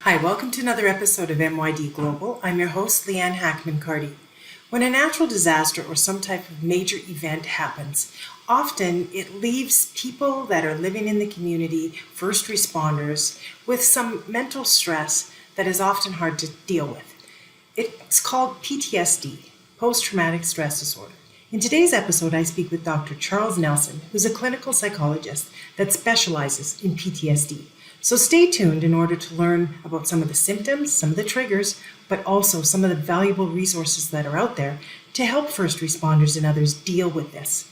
Hi, welcome to another episode of MYD Global. I'm your host, Leanne Hackman-Carty. When a natural disaster or some type of major event happens, often it leaves people that are living in the community, first responders, with some mental stress that is often hard to deal with. It's called PTSD, post-traumatic stress disorder. In today's episode, I speak with Dr. Charles Nelson, who's a clinical psychologist that specializes in PTSD. So stay tuned in order to learn about some of the symptoms, some of the triggers, but also some of the valuable resources that are out there to help first responders and others deal with this.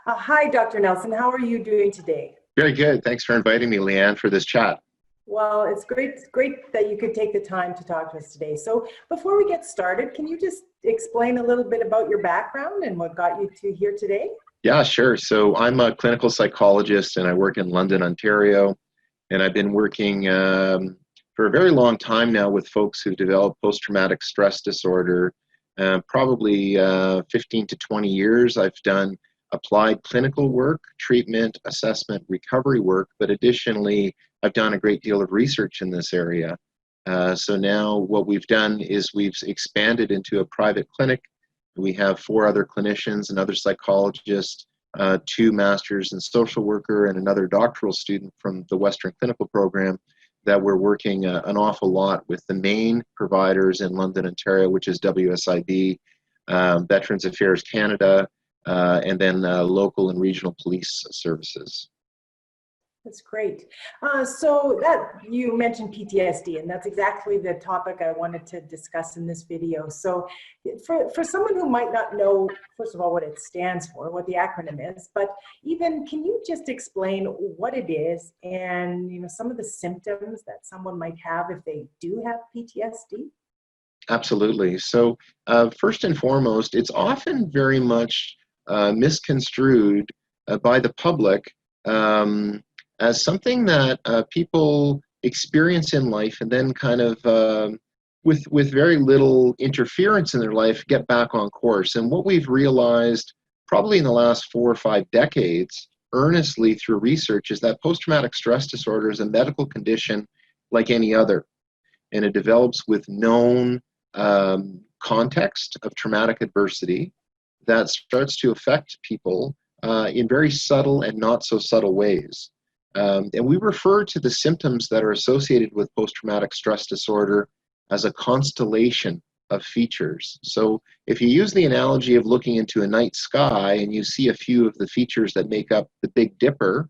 Hi, Dr. Nelson. How are you doing today? Very good. Thanks for inviting me, Leanne, for this chat. Well, it's great that you could take the time to talk to us today. So before we get started, can you just explain a little bit about your background and what got you to here today? Yeah, sure. So I'm a clinical psychologist and I work in London, Ontario. And I've been working for a very long time now with folks who develop post-traumatic stress disorder. Probably 15 to 20 years. I've done applied clinical work, treatment, assessment, recovery work, but additionally, I've done a great deal of research in this area. So now what we've done is we've expanded into a private clinic. We have 4 other clinicians, another psychologist, 2 masters in social worker, and another doctoral student from the Western Clinical Program that we're working an awful lot with the main providers in London, Ontario, which is WSIB, Veterans Affairs Canada, and then local and regional police services. That's great. So that you mentioned PTSD, and that's exactly the topic I wanted to discuss in this video. So for someone who might not know, first of all, what it stands for, what the acronym is, but even can you just explain what it is and some of the symptoms that someone might have if they do have PTSD? Absolutely. So first and foremost, it's often very much misconstrued by the public as something that people experience in life and then kind of with very little interference in their life get back on course. And what we've realized probably in the last 4 or 5 decades earnestly through research is that post-traumatic stress disorder is a medical condition like any other. And it develops with known context of traumatic adversity that starts to affect people in very subtle and not so subtle ways. And we refer to the symptoms that are associated with post-traumatic stress disorder as a constellation of features. So if you use the analogy of looking into a night sky and you see a few of the features that make up the Big Dipper,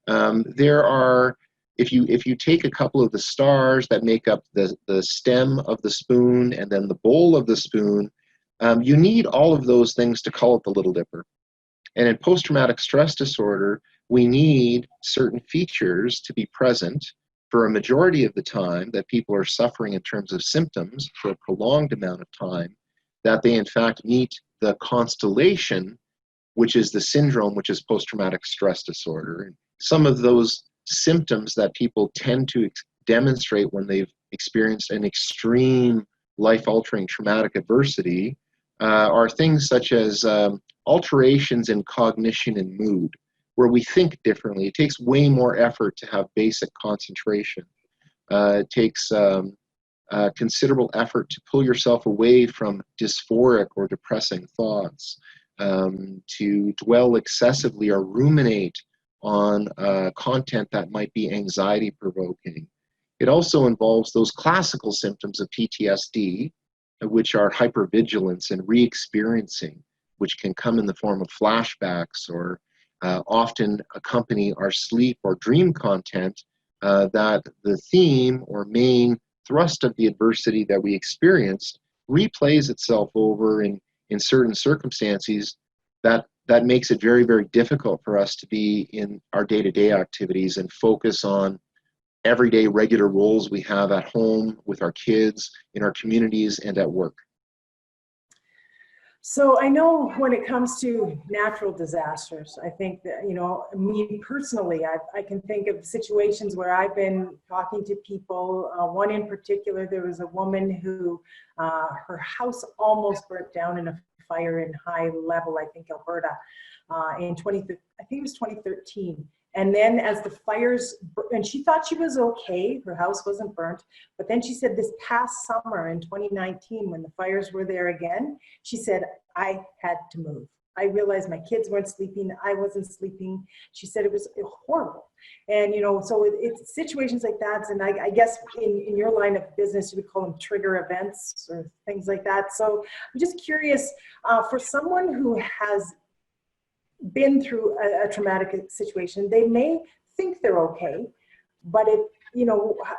there are, if you take a couple of the stars that make up the stem of the spoon and then the bowl of the spoon, you need all of those things to call it the Little Dipper. And in post-traumatic stress disorder, we need certain features to be present for a majority of the time that people are suffering in terms of symptoms for a prolonged amount of time, that they in fact meet the constellation, which is the syndrome, which is post-traumatic stress disorder. And some of those symptoms that people tend to demonstrate when they've experienced an extreme life-altering traumatic adversity are things such as alterations in cognition and mood, where we think differently. It takes way more effort to have basic concentration. It takes considerable effort to pull yourself away from dysphoric or depressing thoughts, to dwell excessively or ruminate on content that might be anxiety-provoking. It also involves those classical symptoms of PTSD, which are hypervigilance and re-experiencing, which can come in the form of flashbacks or often accompany our sleep or dream content, that the theme or main thrust of the adversity that we experienced replays itself over in certain circumstances that makes it very, very difficult for us to be in our day-to-day activities and focus on everyday regular roles we have at home, with our kids, in our communities, and at work. So I know when it comes to natural disasters, I think that, me personally, I can think of situations where I've been talking to people. One in particular, there was a woman who her house almost burnt down in a fire in High Level, I think Alberta, in I think it was 2013. And then as the fires, and she thought she was okay, her house wasn't burnt, but then she said this past summer in 2019, when the fires were there again, she said, I had to move. I realized my kids weren't sleeping, I wasn't sleeping. She said it was horrible. And, you know, so it's situations like that. And I guess in your line of business, you would call them trigger events or things like that. So I'm just curious, for someone who has been through a traumatic situation, they may think they're okay, but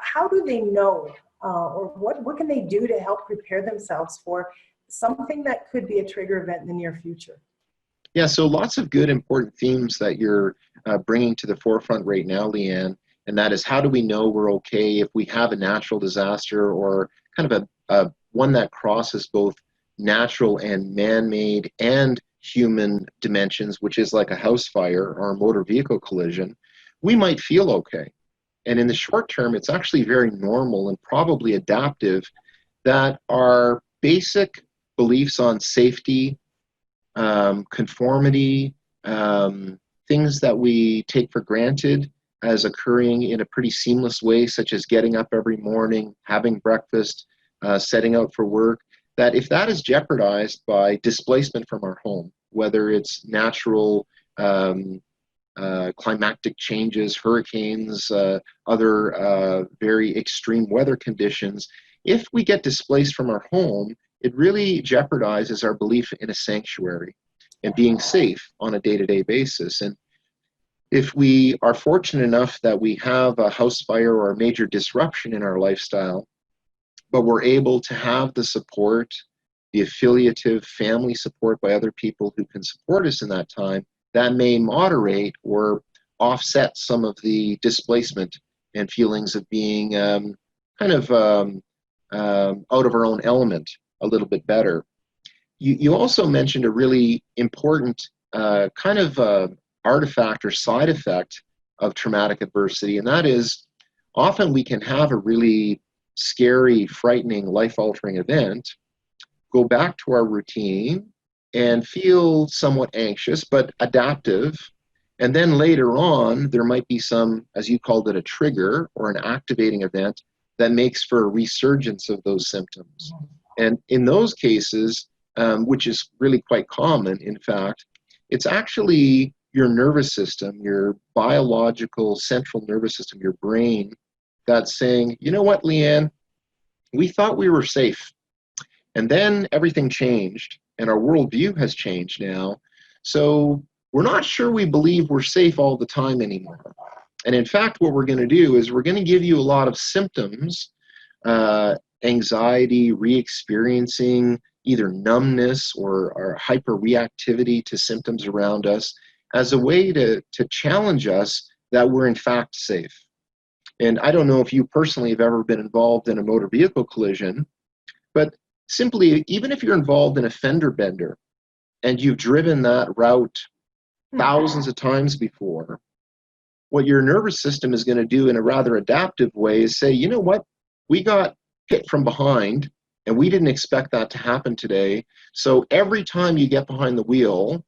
how do they know, or what can they do to help prepare themselves for something that could be a trigger event in the near future? Yeah, so lots of good important themes that you're bringing to the forefront right now, Leanne, and that is, how do we know we're okay if we have a natural disaster, or kind of a one that crosses both natural and man-made and human dimensions, which is like a house fire or a motor vehicle collision. We might feel okay. And in the short term, it's actually very normal and probably adaptive that our basic beliefs on safety, conformity, things that we take for granted as occurring in a pretty seamless way, such as getting up every morning, having breakfast, setting out for work, that if that is jeopardized by displacement from our home, whether it's natural climatic changes, hurricanes, other very extreme weather conditions, if we get displaced from our home, it really jeopardizes our belief in a sanctuary and being safe on a day-to-day basis. And if we are fortunate enough that we have a house fire or a major disruption in our lifestyle, but we're able to have the support, the affiliative family support by other people who can support us in that time, that may moderate or offset some of the displacement and feelings of being out of our own element a little bit better. You also mentioned a really important artifact or side effect of traumatic adversity, and that is, often we can have a really scary, frightening, life-altering event, go back to our routine, and feel somewhat anxious but adaptive. And then later on, there might be some, as you called it, a trigger or an activating event that makes for a resurgence of those symptoms. And in those cases, which is really quite common, in fact, it's actually your nervous system, your biological central nervous system, your brain, that's saying, you know what, Leanne, we thought we were safe. And then everything changed, and our worldview has changed now. So we're not sure we believe we're safe all the time anymore. And in fact, what we're going to do is we're going to give you a lot of symptoms, anxiety, re-experiencing, either numbness or hyperreactivity to symptoms around us, as a way to challenge us that we're in fact safe. And I don't know if you personally have ever been involved in a motor vehicle collision, but simply, even if you're involved in a fender bender and you've driven that route thousands of times before, what your nervous system is going to do in a rather adaptive way is say, you know what, we got hit from behind and we didn't expect that to happen today. So every time you get behind the wheel,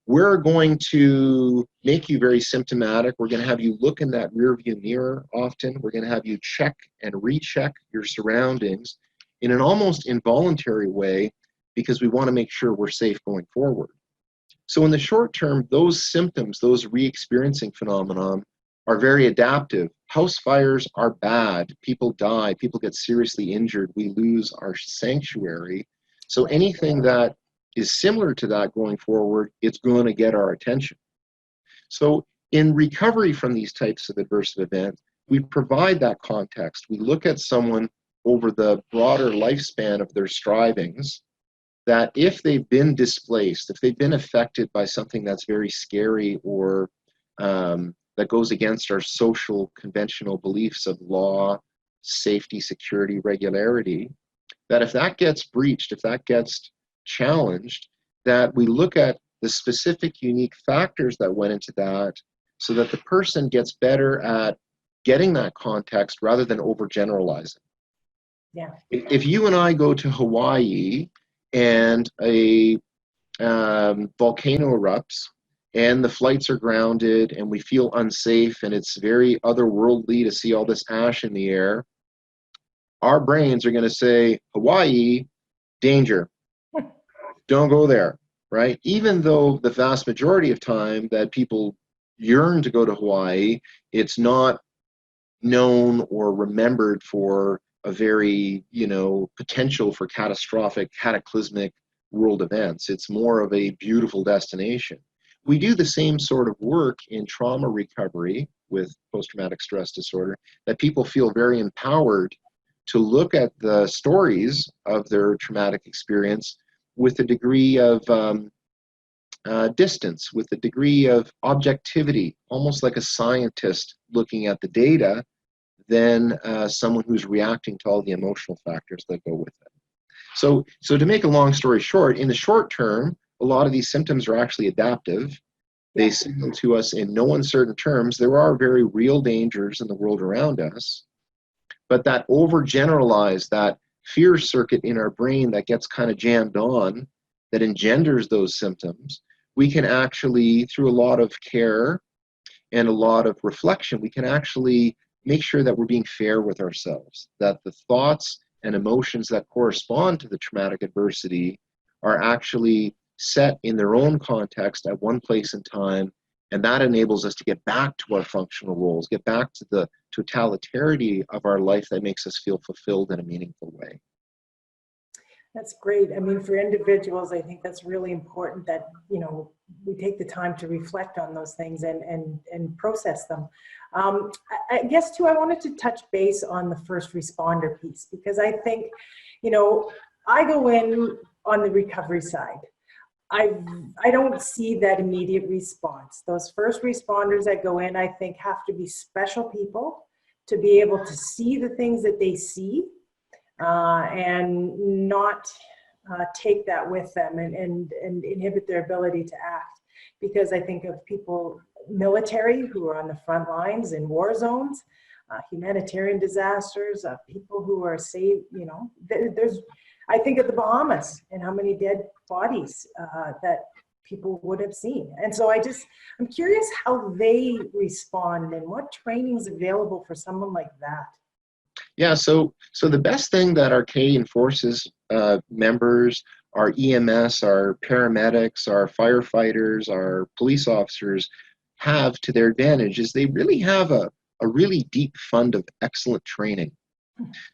we're going to make you very symptomatic. We're going to have you look in that rear view mirror often. We're going to have you check and recheck your surroundings in an almost involuntary way, because we want to make sure we're safe going forward. So in the short term, those symptoms, those re-experiencing phenomenon, are very adaptive. House fires are bad. People die. People get seriously injured. We lose our sanctuary. So anything that is similar to that going forward, it's going to get our attention. So in recovery from these types of adversive events, we provide that context. We look at someone over the broader lifespan of their strivings, that if they've been displaced, if they've been affected by something that's very scary or that goes against our social conventional beliefs of law, safety, security, regularity, that if that gets breached, if that gets challenged, that we look at the specific unique factors that went into that, so that the person gets better at getting that context rather than overgeneralizing. Yeah. If you and I go to Hawaii and a volcano erupts, and the flights are grounded, and we feel unsafe, and it's very otherworldly to see all this ash in the air, our brains are going to say, Hawaii, danger. Don't go there, right? Even though the vast majority of time that people yearn to go to Hawaii, it's not known or remembered for a very, potential for catastrophic, cataclysmic world events. It's more of a beautiful destination. We do the same sort of work in trauma recovery with post-traumatic stress disorder, that people feel very empowered to look at the stories of their traumatic experience with a degree of distance, with a degree of objectivity, almost like a scientist looking at the data, than someone who's reacting to all the emotional factors that go with it. So to make a long story short, in the short term, a lot of these symptoms are actually adaptive. They signal to us in no uncertain terms there are very real dangers in the world around us, but that overgeneralized, that fear circuit in our brain that gets kind of jammed on, that engenders those symptoms, we can actually, through a lot of care and a lot of reflection, we can actually make sure that we're being fair with ourselves, that the thoughts and emotions that correspond to the traumatic adversity are actually set in their own context at one place in time, and that enables us to get back to our functional roles, get back to the totalitarity of our life that makes us feel fulfilled in a meaningful way. That's great. I mean, for individuals, I think that's really important that, we take the time to reflect on those things and process them. I guess too, I wanted to touch base on the first responder piece, because I think, I go in on the recovery side. I don't see that immediate response. Those first responders that go in, I think, have to be special people to be able to see the things that they see, and not take that with them and inhibit their ability to act. Because I think of people, military, who are on the front lines in war zones, humanitarian disasters, people who are saved, I think of the Bahamas and how many dead bodies that people would have seen. And so I'm curious how they respond and what training is available for someone like that. Yeah, so the best thing that our Canadian Forces members, our EMS, our paramedics, our firefighters, our police officers have to their advantage is they really have a really deep fund of excellent training.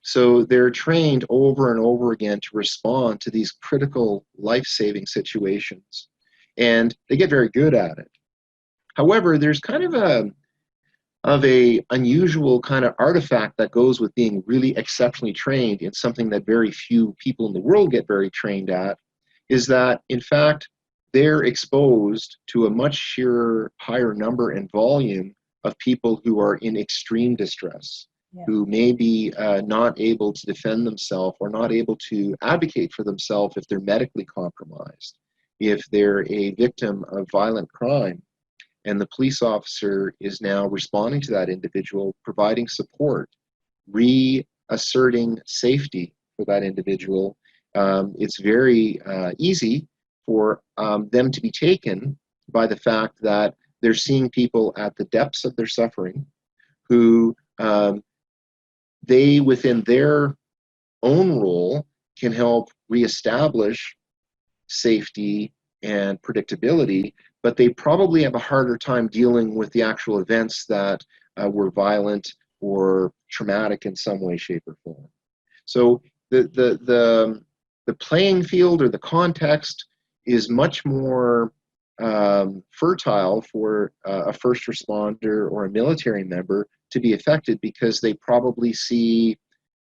So they're trained over and over again to respond to these critical life-saving situations, and they get very good at it. However, there's kind of a unusual kind of artifact that goes with being really exceptionally trained in something that very few people in the world get very trained at, is that, in fact, they're exposed to a much sheer higher number and volume of people who are in extreme distress, who may be not able to defend themselves or not able to advocate for themselves if they're medically compromised, if they're a victim of violent crime. And the police officer is now responding to that individual, providing support, reasserting safety for that individual. It's very easy for them to be taken by the fact that they're seeing people at the depths of their suffering who they, within their own role, can help reestablish safety and predictability, but they probably have a harder time dealing with the actual events that were violent or traumatic in some way, shape, or form. So the playing field or the context is much more fertile for a first responder or a military member to be affected, because they probably see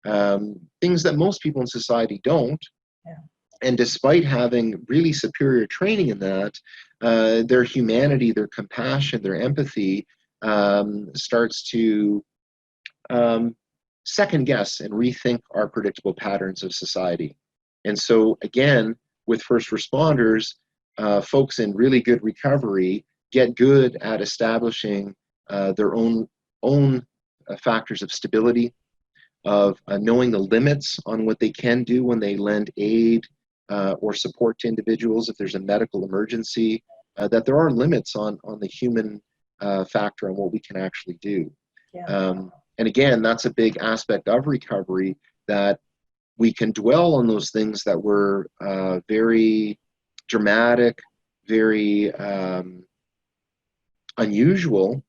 things that most people in society don't. Yeah. And despite having really superior training in that, their humanity, their compassion, their empathy starts to second guess and rethink our predictable patterns of society. And so again, with first responders, folks in really good recovery get good at establishing their own factors of stability, of knowing the limits on what they can do when they lend aid, or support to individuals if there's a medical emergency, that there are limits on the human factor on what we can actually do. Yeah. And again, that's a big aspect of recovery, that we can dwell on those things that were very dramatic, very unusual,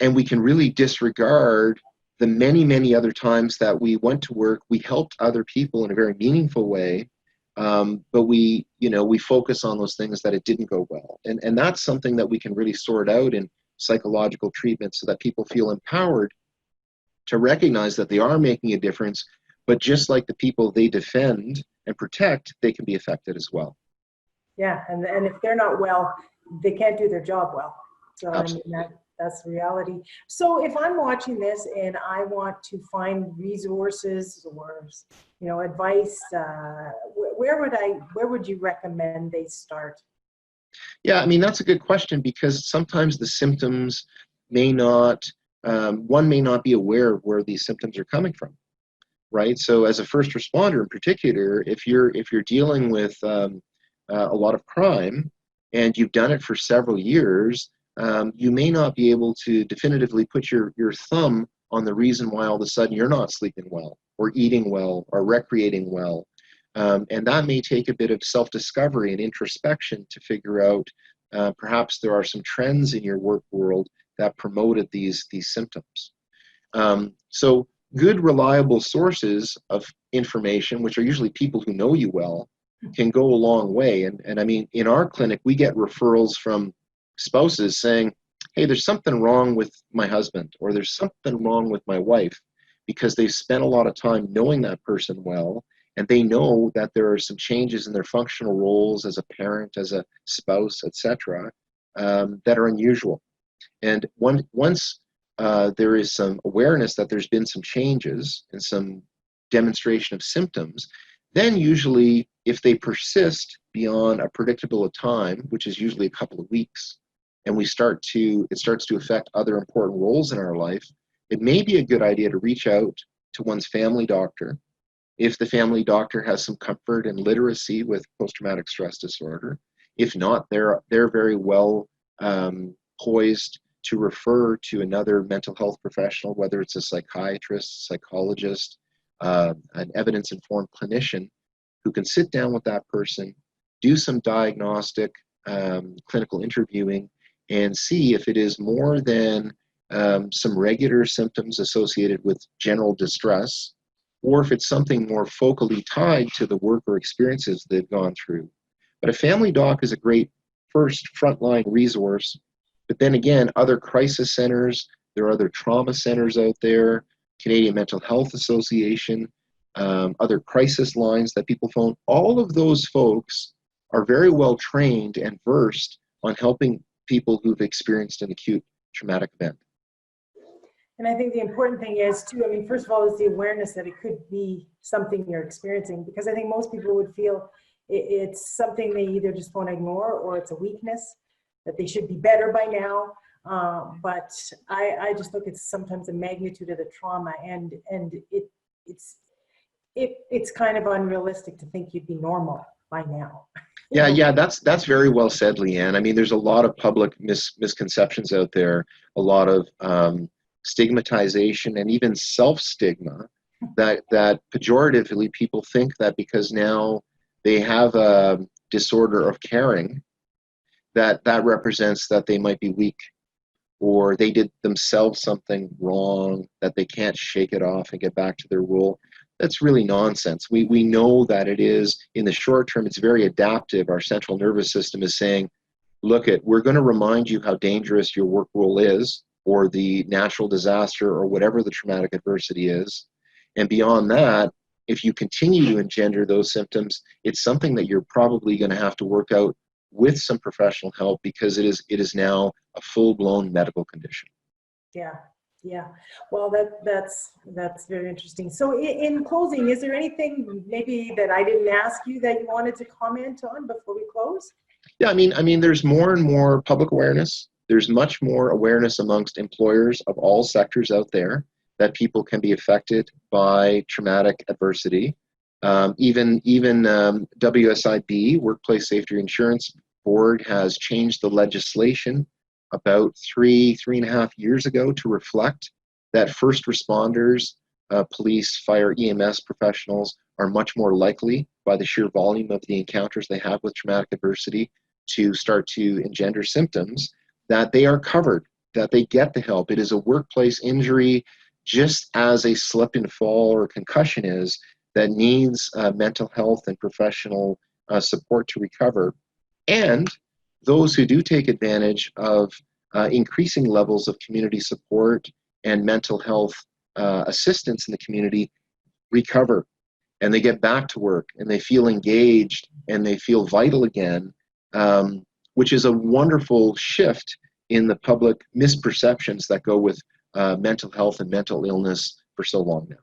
and we can really disregard the many, many other times that we went to work, we helped other people in a very meaningful way, but we focus on those things that it didn't go well. And that's something that we can really sort out in psychological treatment, so that people feel empowered to recognize that they are making a difference, but just like the people they defend and protect, they can be affected as well. Yeah, and if they're not well, they can't do their job well. So Absolutely. I mean, that's reality. So if I'm watching this and I want to find resources or advice, where would you recommend they start? Yeah, I mean, that's a good question, because sometimes the symptoms may not, one may not be aware of where these symptoms are coming from, right? So as a first responder in particular, if you're dealing with a lot of crime and you've done it for several years, you may not be able to definitively put your thumb on the reason why all of a sudden you're not sleeping well or eating well or recreating well. And that may take a bit of self-discovery and introspection to figure out perhaps there are some trends in your work world that promoted these symptoms. So good, reliable sources of information, which are usually people who know you well, can go a long way. And I mean, in our clinic, we get referrals from spouses saying, hey, there's something wrong with my husband, or there's something wrong with my wife, because they've spent a lot of time knowing that person well, and they know that there are some changes in their functional roles as a parent, as a spouse, etc., that are unusual. And once there is some awareness that there's been some changes and some demonstration of symptoms, then usually if they persist beyond a predictable time, which is usually a couple of weeks, and it starts to affect other important roles in our life, it may be a good idea to reach out to one's family doctor. If the family doctor has some comfort and literacy with post-traumatic stress disorder. If not, they're very well poised to refer to another mental health professional, whether it's a psychiatrist, psychologist, an evidence-informed clinician, who can sit down with that person, do some diagnostic clinical interviewing, and see if it is more than some regular symptoms associated with general distress, or if it's something more focally tied to the work or experiences they've gone through. But a family doc is a great first frontline resource. But then again, other crisis centers, there are other trauma centers out there, Canadian Mental Health Association, other crisis lines that people phone. All of those folks are very well trained and versed on helping people who've experienced an acute traumatic event. And I think the important thing is too, I mean, first of all, is the awareness that it could be something you're experiencing, because I think most people would feel it's something they either just want to ignore, or it's a weakness, that they should be better by now. But I just look at sometimes the magnitude of the trauma, and it's kind of unrealistic to think you'd be normal by now. Yeah, that's very well said, Leanne. I mean, there's a lot of public misconceptions out there, a lot of stigmatization and even self-stigma that pejoratively people think that because now they have a disorder of caring, that represents that they might be weak, or they did themselves something wrong, that they can't shake it off and get back to their role. That's really nonsense. We know that it is, in the short term, it's very adaptive. Our central nervous system is saying, look, we're going to remind you how dangerous your work role is, or the natural disaster, or whatever the traumatic adversity is. And beyond that, if you continue to engender those symptoms, it's something that you're probably going to have to work out with some professional help, because it is now a full-blown medical condition. Yeah. Well, that's very interesting. So in closing, is there anything maybe that I didn't ask you that you wanted to comment on before we close? Yeah, I mean, there's more and more public awareness. There's much more awareness amongst employers of all sectors out there that people can be affected by traumatic adversity. Even WSIB, Workplace Safety Insurance Board, has changed the legislation about 3.5 years ago to reflect that first responders, police, fire, EMS professionals are much more likely, by the sheer volume of the encounters they have with traumatic adversity, to start to engender symptoms, that they are covered, that they get the help. It is a workplace injury, just as a slip and fall or concussion is, that needs mental health and professional support to recover. And those who do take advantage of increasing levels of community support and mental health assistance in the community recover, and they get back to work, and they feel engaged, and they feel vital again, which is a wonderful shift in the public misperceptions that go with mental health and mental illness for so long now.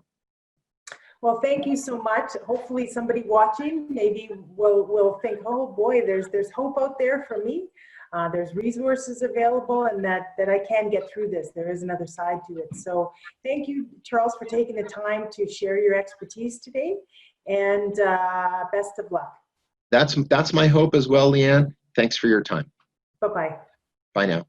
Well, thank you so much. Hopefully somebody watching maybe will think, oh boy, there's hope out there for me. There's resources available, and that I can get through this. There is another side to it. So thank you, Charles, for taking the time to share your expertise today, and best of luck. That's my hope as well, Leanne. Thanks for your time. Bye-bye. Bye now.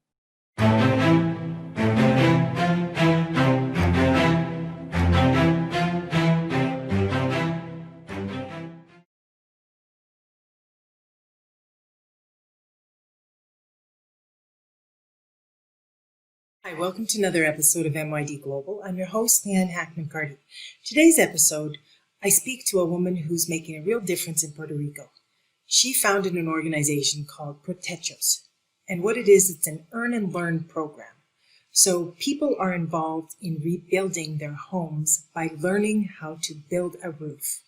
Hi, welcome to another episode of MYD Global. I'm your host, Leanne Hackman-Carty. Today's episode, I speak to a woman who's making a real difference in Puerto Rico. She founded an organization called ProTECHOS, and what it is, it's an earn and learn program. So people are involved in rebuilding their homes by learning how to build a roof.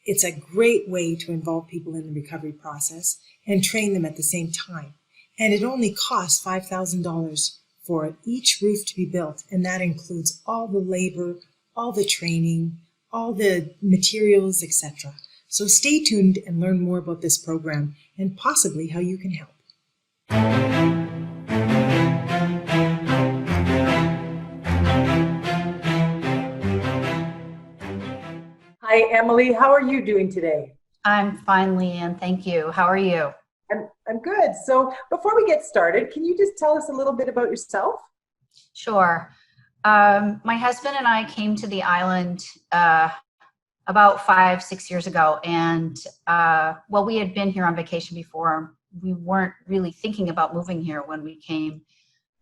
It's a great way to involve people in the recovery process and train them at the same time. And it only costs $5,000 for each roof to be built, and that includes all the labor, all the training, all the materials, etc. So stay tuned and learn more about this program and possibly how you can help. Hi, Emily. How are you doing today? I'm fine, Leanne. Thank you. How are you? I'm good. So before we get started, can you just tell us a little bit about yourself? Sure. My husband and I came to the island about 5-6 years ago, and well, we had been here on vacation before. We weren't really thinking about moving here when we came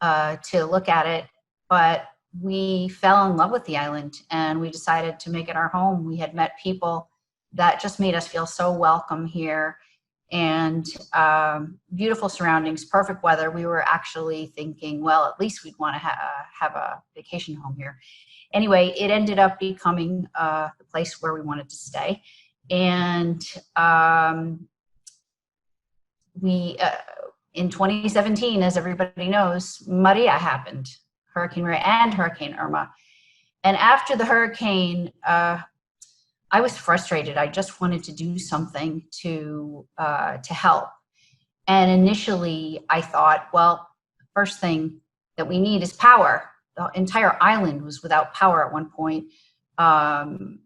to look at it, but we fell in love with the island, and we decided to make it our home. We had met people that just made us feel so welcome here, and beautiful surroundings, perfect weather. We were actually thinking, well, at least we'd want to have a vacation home here. Anyway, it ended up becoming the place where we wanted to stay. And we, in 2017, as everybody knows, Maria happened, Hurricane Maria and Hurricane Irma. And after the hurricane, I was frustrated. I just wanted to do something to help. And initially I thought, well, first thing that we need is power. The entire island was without power at one point. And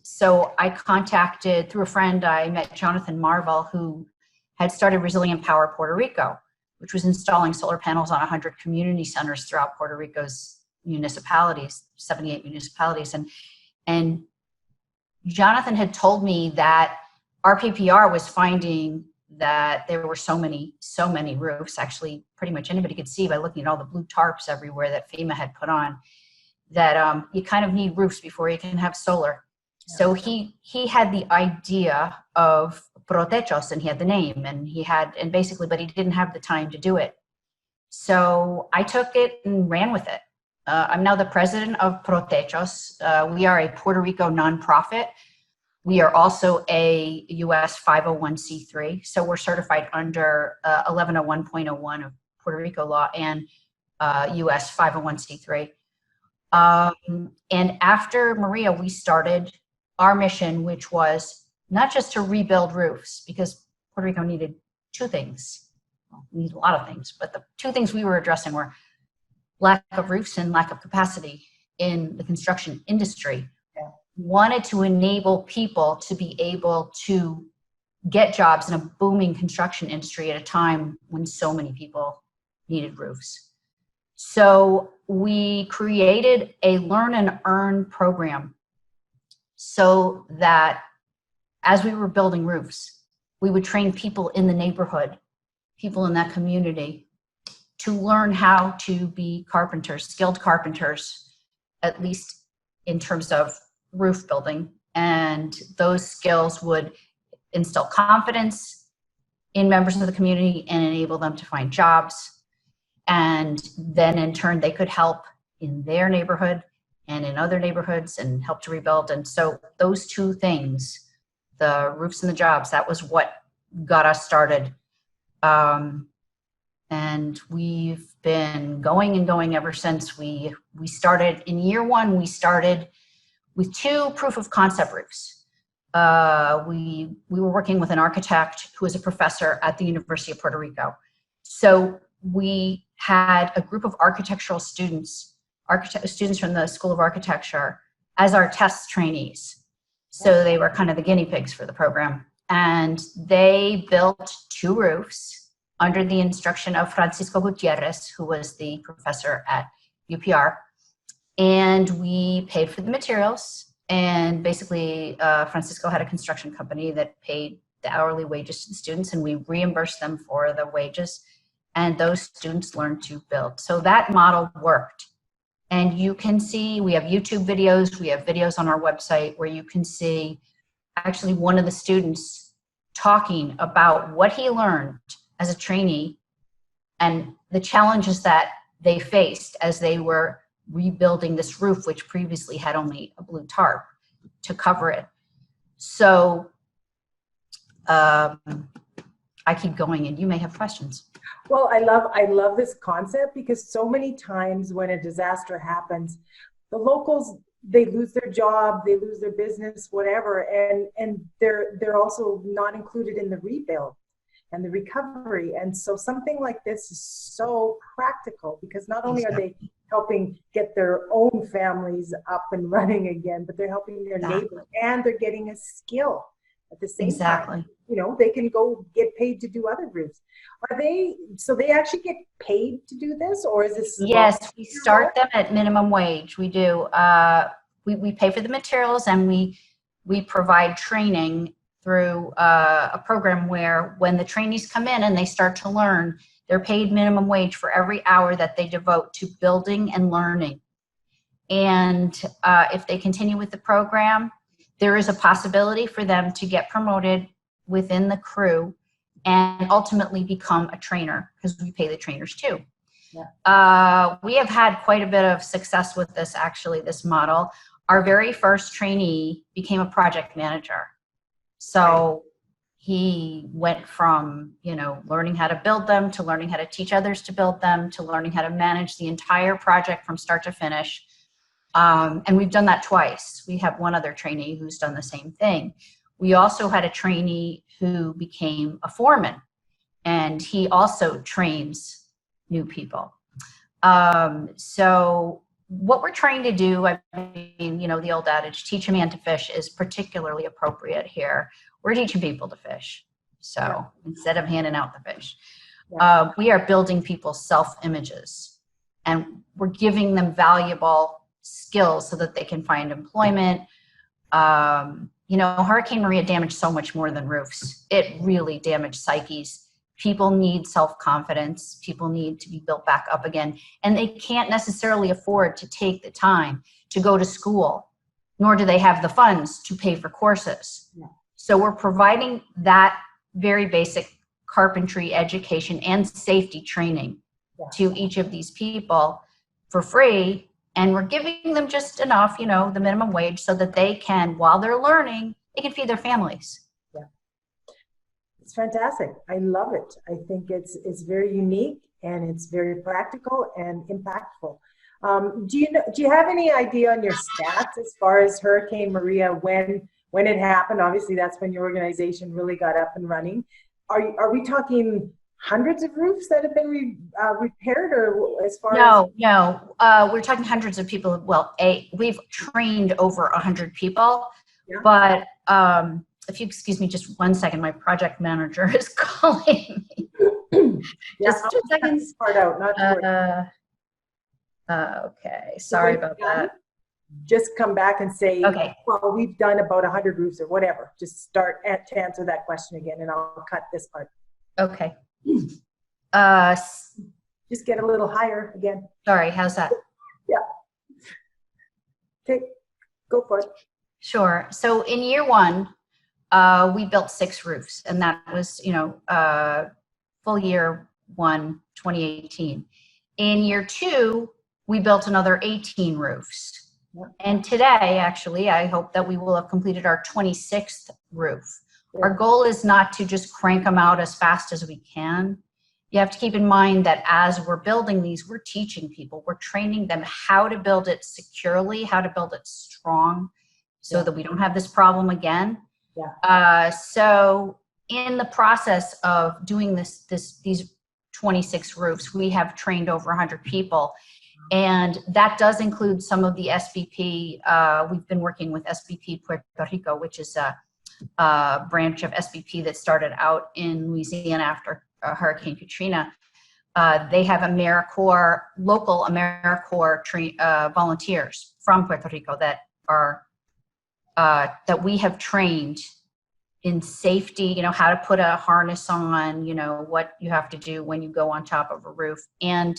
so I contacted, through a friend, I met Jonathan Marvel, who had started Resilient Power Puerto Rico, which was installing solar panels on 100 community centers throughout Puerto Rico's municipalities, 78 municipalities. And Jonathan had told me that RPPR was finding that there were so many roofs, actually pretty much anybody could see by looking at all the blue tarps everywhere that FEMA had put on, that you kind of need roofs before you can have solar. Yeah. So he had the idea of ProTECHOS, and he had the name, and basically, but he didn't have the time to do it. So I took it and ran with it. I'm now the president of ProTECHOS. We are a Puerto Rico nonprofit. We are also a U.S. 501c3, so we're certified under 1101.01 of Puerto Rico law and U.S. 501c3. And after Maria, we started our mission, which was not just to rebuild roofs, because Puerto Rico needed two things. Well, we need a lot of things, but the two things we were addressing were lack of roofs and lack of capacity in the construction industry. Yeah. wanted to enable people to be able to get jobs in a booming construction industry at a time when so many people needed roofs. So we created a learn and earn program so that as we were building roofs, we would train people in the neighborhood, people in that community, to learn how to be carpenters, skilled carpenters, at least in terms of roof building. And those skills would instill confidence in members of the community and enable them to find jobs. And then in turn, they could help in their neighborhood and in other neighborhoods and help to rebuild. And so those two things, the roofs and the jobs, that was what got us started. And we've been going and going ever since. We started in year one, we started with 2 proof of concept roofs. We were working with an architect who was a professor at the University of Puerto Rico. So we had a group of architectural students, students from the School of Architecture, as our test trainees. So they were kind of the guinea pigs for the program. And they built 2 roofs under the instruction of Francisco Gutierrez, who was the professor at UPR. And we paid for the materials. And basically, Francisco had a construction company that paid the hourly wages to the students, and we reimbursed them for the wages. And those students learned to build. So that model worked. And you can see, we have YouTube videos, we have videos on our website where you can see actually one of the students talking about what he learned as a trainee and the challenges that they faced as they were rebuilding this roof, which previously had only a blue tarp to cover it. So I keep going and you may have questions. Well, I love this concept because so many times when a disaster happens, the locals, they lose their job, they lose their business, whatever, and they're also not included in the rebuild and the recovery. And so something like this is so practical because not only are they helping get their own families up and running again, but they're helping their neighbors and they're getting a skill at the same time. You know, they can go get paid to do other roofs. So they actually get paid to do this, or is this? Yes, we start them at minimum wage. We do. We pay for the materials and we provide training through a program where when the trainees come in and they start to learn, they're paid minimum wage for every hour that they devote to building and learning. And if they continue with the program, there is a possibility for them to get promoted within the crew and ultimately become a trainer because we pay the trainers too. Yeah. We have had quite a bit of success with this, actually, this model. Our very first trainee became a project manager. So he went from, you know, learning how to build them to learning how to teach others to build them to learning how to manage the entire project from start to finish. And we've done that twice. We have one other trainee who's done the same thing. We also had a trainee who became a foreman, and he also trains new people. So what we're trying to do, I mean, you know, the old adage, teach a man to fish, is particularly appropriate here. We're teaching people to fish. So instead of handing out the fish, we are building people's self-images, and we're giving them valuable skills so that they can find employment. You know, Hurricane Maria damaged so much more than roofs. It really damaged psyches. People need self-confidence. People need to be built back up again. And they can't necessarily afford to take the time to go to school, nor do they have the funds to pay for courses. Yeah. So we're providing that very basic carpentry education and safety training to each of these people for free. And we're giving them just enough, you know, the minimum wage so that they can, while they're learning, they can feed their families. Yeah. It's fantastic. I love it. I think it's very unique and it's very practical and impactful. Do you have any idea on your stats as far as Hurricane Maria, when it happened? Obviously, that's when your organization really got up and running. Are we talking hundreds of roofs that have been repaired, or as far as? No. We're talking hundreds of people. Well, we've trained over 100 people, Yeah. but if you excuse me just 1 second, my project manager is calling me. Just 2 seconds. Part out, not to worry. Okay, sorry about that. Just come back and say, Okay. well, we've done about 100 roofs or whatever. Just start to answer that question again, and I'll cut this part. Okay. Just get a little higher again. Sorry, how's that? Yeah. Okay, go for it. Sure. So in year one, we built 6 roofs, and that was, full year one, 2018. In year two, we built another 18 roofs. Yeah. And today, actually, I hope that we will have completed our 26th roof. Yeah. Our goal is not to just crank them out as fast as we can. You have to keep in mind that as we're building these, we're teaching people, we're training them how to build it securely, how to build it strong, so that we don't have this problem again. Yeah. So in the process of doing these 26 roofs, we have trained over 100 people. And that does include some of the SBP. We've been working with SBP Puerto Rico, which is a branch of SBP that started out in Louisiana after Hurricane Katrina. They have local AmeriCorps volunteers from Puerto Rico that are that we have trained in safety, how to put a harness on, what you have to do when you go on top of a roof, and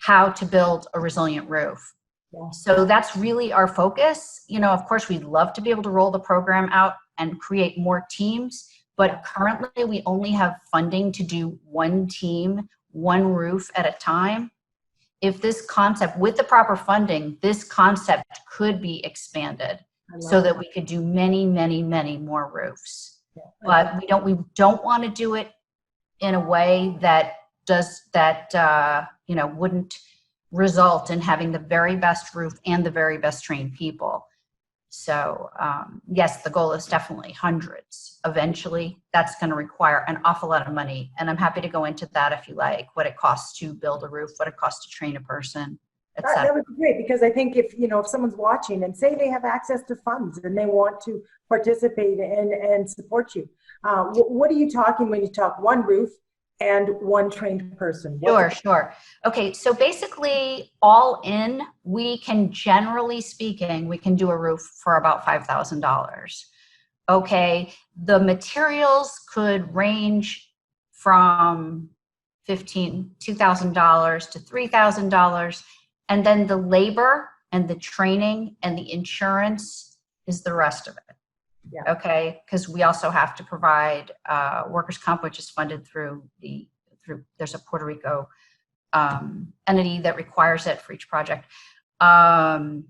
how to build a resilient roof. Yeah. So that's really our focus. Of course, we'd love to be able to roll the program out and create more teams, but currently we only have funding to do one team, one roof at a time. If this concept, with the proper funding, this concept could be expanded so that we could do many, many, many more roofs. Yeah. But we don't want to do it in a way that wouldn't result in having the very best roof and the very best trained people. So yes, the goal is definitely hundreds. Eventually, that's going to require an awful lot of money. And I'm happy to go into that if you like, what it costs to build a roof, what it costs to train a person, etc. That would be great, because I think if someone's watching and say they have access to funds and they want to participate and support you, what are you talking when you talk one roof and one trained person? Sure. Okay, so basically all in, we can, generally speaking, we can do a roof for about $5,000. Okay, the materials could range from $2,000 to $3,000, and then the labor and the training and the insurance is the rest of it. Yeah. Okay, because we also have to provide workers' comp, which is funded through there's a Puerto Rico entity that requires it for each project, and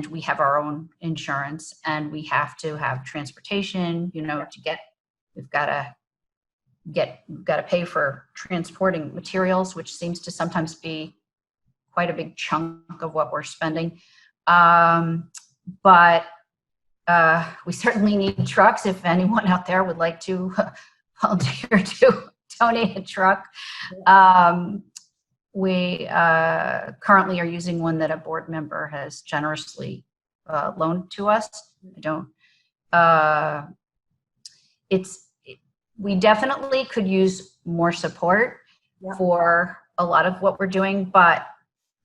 we have our own insurance, and we have to have transportation. We've got to pay for transporting materials, which seems to sometimes be quite a big chunk of what we're spending, but we certainly need trucks. If anyone out there would like to volunteer to donate a truck. We currently are using one that a board member has generously loaned to us. We definitely could use more support for a lot of what we're doing, but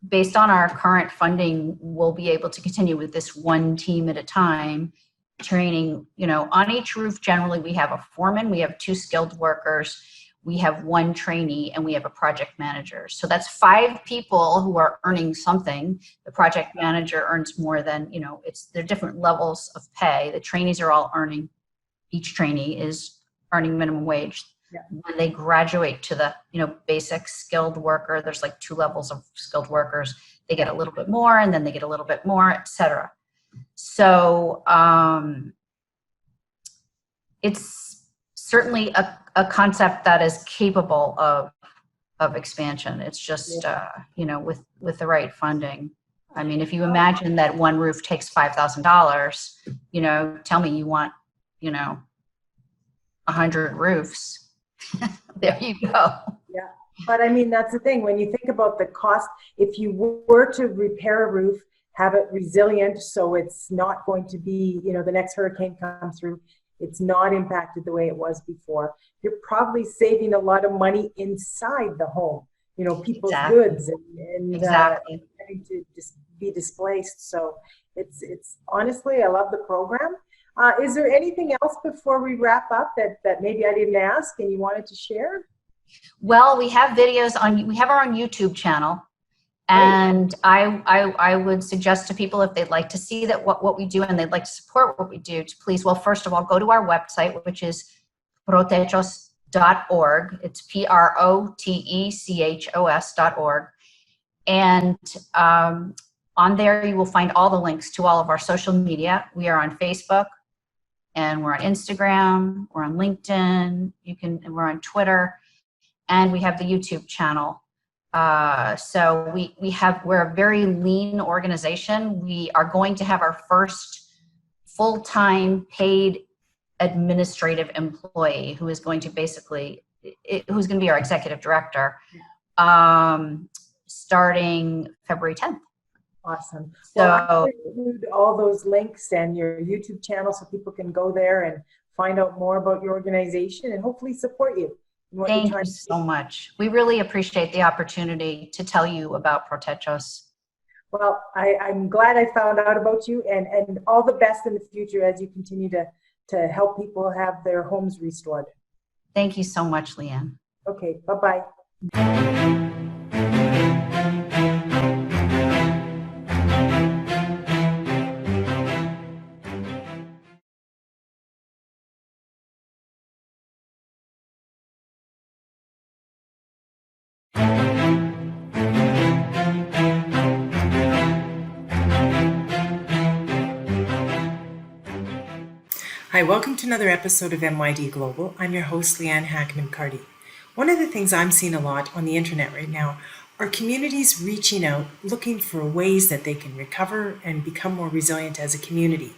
based on our current funding, we'll be able to continue with this one team at a time, training, on each roof. Generally, we have a foreman, we have 2 skilled workers, we have 1 trainee, and we have a project manager. So that's 5 people who are earning something. The project manager earns more than, they're different levels of pay. The trainees are all earning, each trainee is earning minimum wage. Yeah. When they graduate to the, basic skilled worker, there's like 2 levels of skilled workers. They get a little bit more, and then they get a little bit more, etc. So it's certainly a concept that is capable of expansion. It's just, with the right funding. I mean, if you imagine that one roof takes $5,000, tell me you want, 100 roofs. there you go. Yeah. But I mean, that's the thing. When you think about the cost, if you were to repair a roof, have it resilient so it's not going to be, the next hurricane comes through, it's not impacted the way it was before. You're probably saving a lot of money inside the home, people's goods and having to just be displaced. So it's honestly, I love the program. Is there anything else before we wrap up that maybe I didn't ask and you wanted to share? Well, we have videos we have our own YouTube channel. And I would suggest to people, if they'd like to see that what we do and they'd like to support what we do, to please, well, first of all, go to our website, which is ProTECHOS.org. It's PROTECHOS.org. And on there, you will find all the links to all of our social media. We are on Facebook, and we're on Instagram, we're on LinkedIn, and we're on Twitter, and we have the YouTube channel. So we're a very lean organization. We are going to have our first full-time paid administrative employee who is going to who's going to be our executive director, starting February 10th. Awesome. So I'll include all those links and your YouTube channel so people can go there and find out more about your organization and hopefully support you. Thank you so much. We really appreciate the opportunity to tell you about ProTECHOS. Well, I'm glad I found out about you, and all the best in the future as you continue to help people have their homes restored. Thank you so much, Leanne. Okay, bye-bye. Hi, welcome to another episode of MYD Global. I'm your host, Leanne Hackman-Carty. One of the things I'm seeing a lot on the internet right now are communities reaching out, looking for ways that they can recover and become more resilient as a community.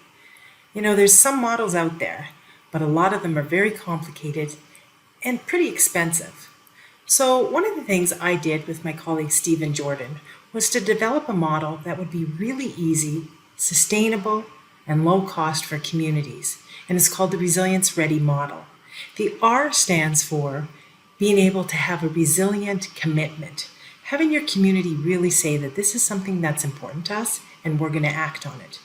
There's some models out there, but a lot of them are very complicated and pretty expensive. So one of the things I did with my colleague Stephen Jordan was to develop a model that would be really easy, sustainable, and low cost for communities. And it's called the Resilience Ready model. The R stands for being able to have a resilient commitment, having your community really say that this is something that's important to us and we're going to act on it.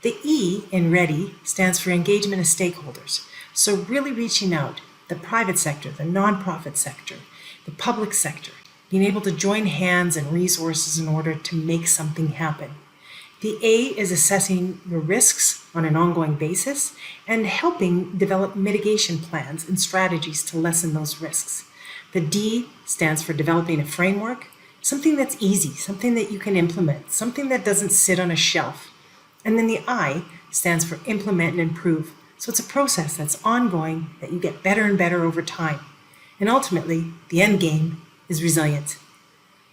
The E in Ready stands for engagement of stakeholders. So really reaching out, the private sector, the nonprofit sector, the public sector, being able to join hands and resources in order to make something happen. The A is assessing your risks on an ongoing basis and helping develop mitigation plans and strategies to lessen those risks. The D stands for developing a framework, something that's easy, something that you can implement, something that doesn't sit on a shelf. And then the I stands for implement and improve. So it's a process that's ongoing, that you get better and better over time. And ultimately, the end game is resilience.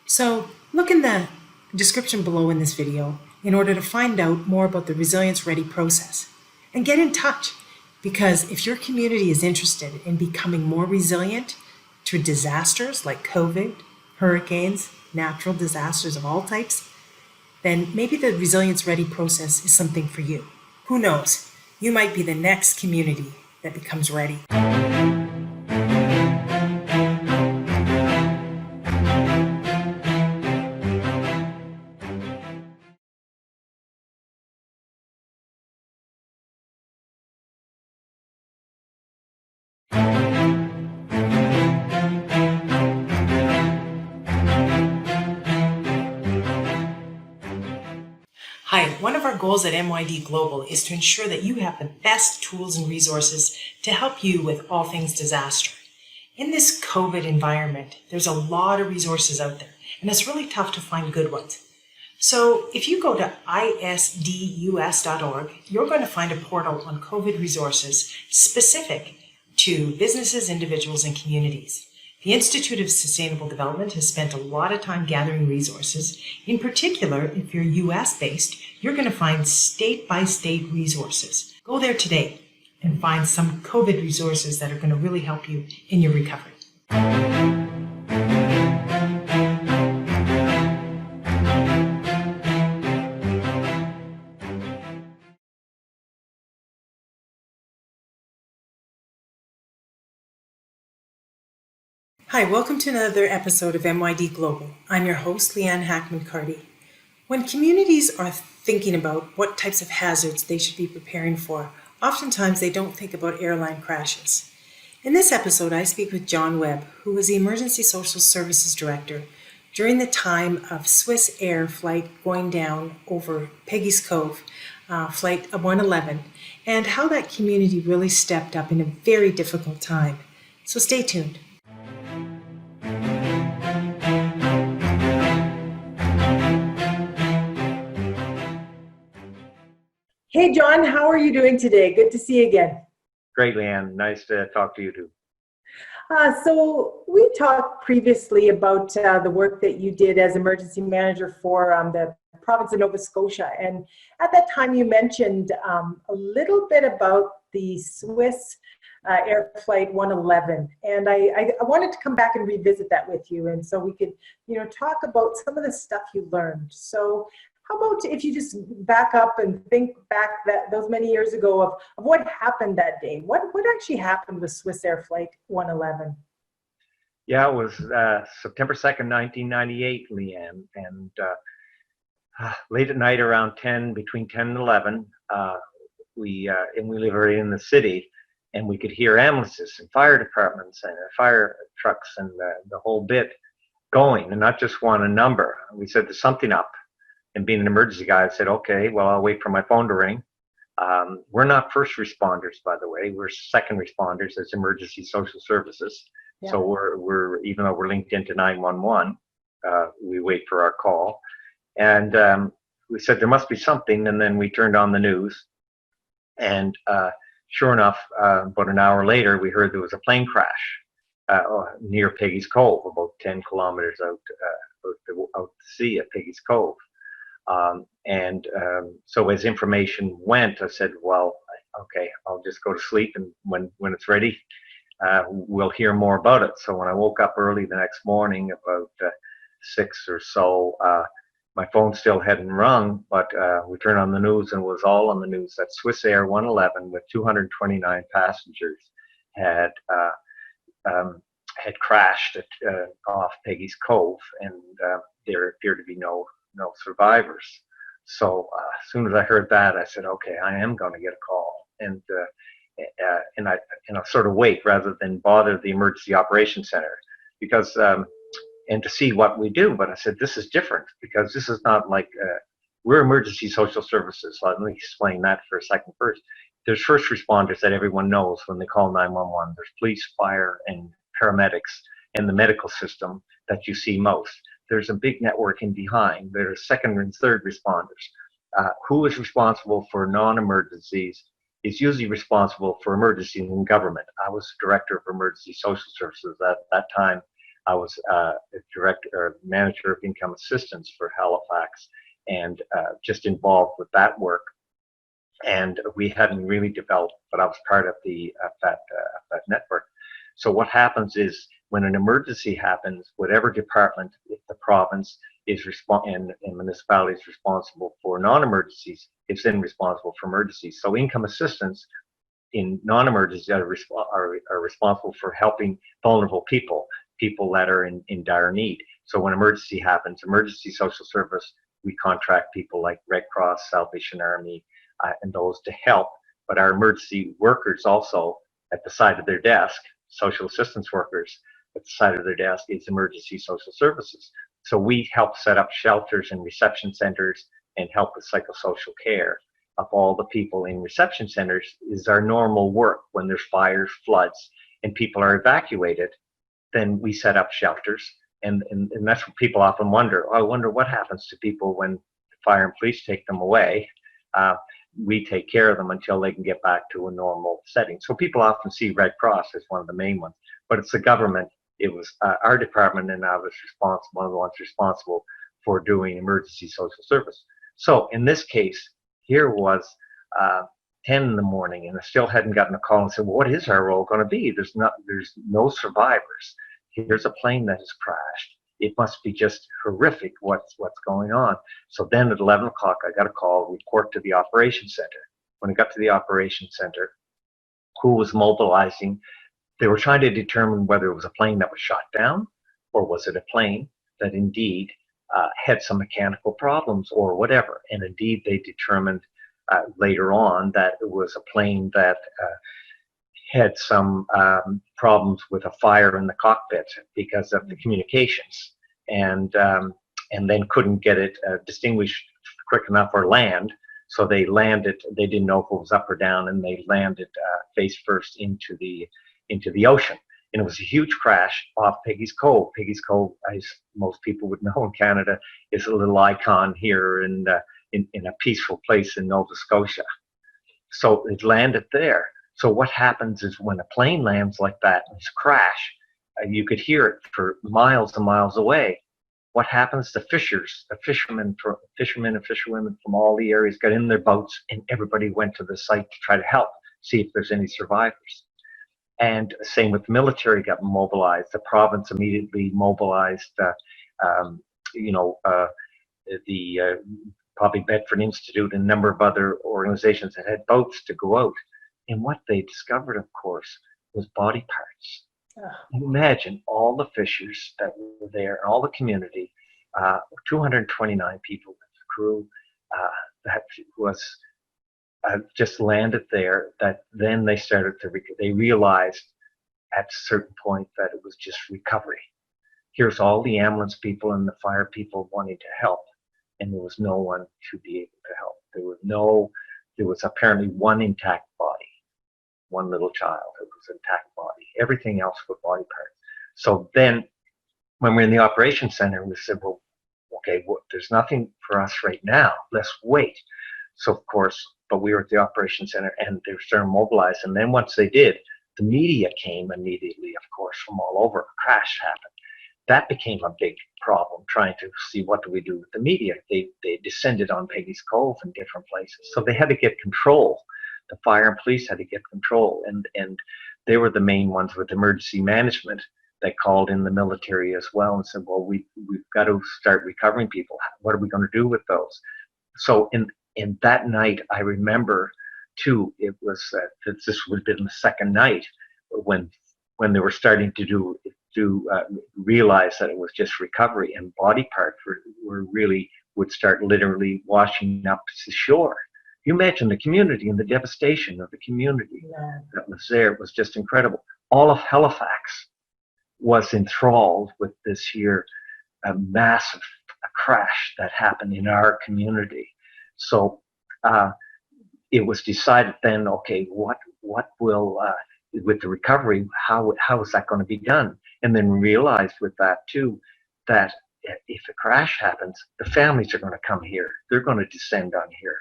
So look in the description below in this video in order to find out more about the Resilience Ready process. And get in touch, because if your community is interested in becoming more resilient to disasters like COVID, hurricanes, natural disasters of all types, then maybe the Resilience Ready process is something for you. Who knows? You might be the next community that becomes ready. Hi, one of our goals at MYD Global is to ensure that you have the best tools and resources to help you with all things disaster. In this COVID environment, there's a lot of resources out there, and it's really tough to find good ones. So if you go to isdus.org, you're going to find a portal on COVID resources specific to businesses, individuals, and communities. The Institute of Sustainable Development has spent a lot of time gathering resources. In particular, if you're US-based, you're going to find state-by-state resources. Go there today and find some COVID resources that are going to really help you in your recovery. Hi, welcome to another episode of MYD Global. I'm your host, Leanne Hackman-Carty. When communities are thinking about what types of hazards they should be preparing for, oftentimes they don't think about airline crashes. In this episode, I speak with John Webb, who was the Emergency Social Services Director during the time of Swiss Air flight going down over Peggy's Cove, Flight 111, and how that community really stepped up in a very difficult time. So stay tuned. Hey, John, how are you doing today? Good to see you again. Great, Leanne. Nice to talk to you too. So we talked previously about the work that you did as emergency manager for the province of Nova Scotia. And at that time, you mentioned a little bit about the Swiss Air Flight 111. And I wanted to come back and revisit that with you. And so we could, talk about some of the stuff you learned. So how about if you just back up and think back those many years ago of what happened that day? What actually happened with Swiss Air Flight 111? Yeah, it was September 2nd, 1998, Leanne. And late at night around between 10 and 11, we live right in the city, and we could hear ambulances and fire departments and fire trucks and the whole bit going, and not just one, a number. We said, there's something up. And being an emergency guy, I said, okay, well, I'll wait for my phone to ring. We're not first responders, by the way. We're second responders as emergency social services. Yeah. So we're even though we're linked into 911, we wait for our call. And we said there must be something, and then we turned on the news. And sure enough, about an hour later, we heard there was a plane crash near Peggy's Cove, about 10 kilometers out to sea at Peggy's Cove. So as information went, I said, well, okay, I'll just go to sleep, and when it's ready, we'll hear more about it. So when I woke up early the next morning, about 6 or so, my phone still hadn't rung, but we turned on the news, and it was all on the news that Swiss Air 111 with 229 passengers had crashed off Peggy's Cove, and there appeared to be no survivors. So as soon as I heard that, I said, okay, I am going to get a call, and I sort of wait rather than bother the emergency operations center, because and to see what we do. But I said, this is different, because this is not like we're emergency social services. Let me explain that for a second first. There's first responders that everyone knows when they call 911. There's police, fire, and paramedics, and the medical system that you see most. There's a big network in behind. There's second and third responders. Who is responsible for non-emergencies is usually responsible for emergencies in government. I was director of emergency social services at that time. I was director or manager of income assistance for Halifax, and just involved with that work. And we hadn't really developed, but I was part of that network. So what happens is, when an emergency happens, whatever department, if the province is and municipality is responsible for non-emergencies, it's then responsible for emergencies. So income assistance in non-emergencies are responsible for helping vulnerable people that are in dire need. So when emergency happens, emergency social service, we contract people like Red Cross, Salvation Army, and those to help. But our emergency workers also, at the side of their desk, social assistance workers, at the side of their desk, is emergency social services. So we help set up shelters and reception centers and help with psychosocial care of all the people in reception centers is our normal work. When there's fires, floods, and people are evacuated, then we set up shelters. And that's what people often wonder. I wonder what happens to people when fire and police take them away. We take care of them until they can get back to a normal setting. So people often see Red Cross as one of the main ones, but it's the government. It was our department, and I was one of the ones responsible for doing emergency social service. So in this case, here was 10 in the morning, and I still hadn't gotten a call and said, well, what is our role going to be? There's no survivors. here's a plane that has crashed. It must be just horrific what's going on. So then at 11 o'clock, I got a call, report to the operations center. When I got to the operations center, who was mobilizing? They were trying to determine whether it was a plane that was shot down, or was it a plane that indeed had some mechanical problems or whatever. And indeed, they determined later on that it was a plane that had some problems with a fire in the cockpit because of the communications, and then couldn't get it distinguished quick enough or land. So they landed. They didn't know if it was up or down, and they landed face first into the ocean. And it was a huge crash off Peggy's Cove. Peggy's Cove, as most people would know in Canada, is a little icon here in a peaceful place in Nova Scotia. So it landed there. So what happens is when a plane lands like that and it's a crash, you could hear it for miles and miles away. What happens? The fishermen and fisherwomen from all the areas got in their boats, and everybody went to the site to try to help, see if there's any survivors. And same with the military got mobilized. The province immediately mobilized, the probably Bedford Institute and a number of other organizations that had boats to go out. And what they discovered, of course, was body parts. Imagine all the fishers that were there, and all the community, 229 people, the crew that was just landed there. That then they started to, they realized at a certain point that it was just recovery. Here's all the ambulance people and the fire people wanting to help, and there was no one to be able to help. There was apparently one intact body. One little child, it was an intact body. Everything else were body parts. So then when we're in the operations center, we said, well, okay, there's nothing for us right now. Let's wait. So of course, but we were at the operations center and they were starting to mobilize. And then once they did, the media came immediately, of course, from all over. A crash happened. That became a big problem, trying to see what do we do with the media. They descended on Peggy's Cove in different places. So they had to get control. The fire and police had to get control, and they were the main ones with emergency management that called in the military as well and said, well, we've got to start recovering people. What are we going to do with those? So in that night, I remember too, it was this would have been the second night when they were starting to realize that it was just recovery, and body parts were really would start literally washing up to shore. You imagine the community and the devastation of the community that was there. It was just incredible. All of Halifax was enthralled with this here massive crash that happened in our community. So it was decided then, okay, what will, with the recovery, how is that going to be done? And then realized with that too, that if a crash happens, the families are going to come here. They're going to descend on here.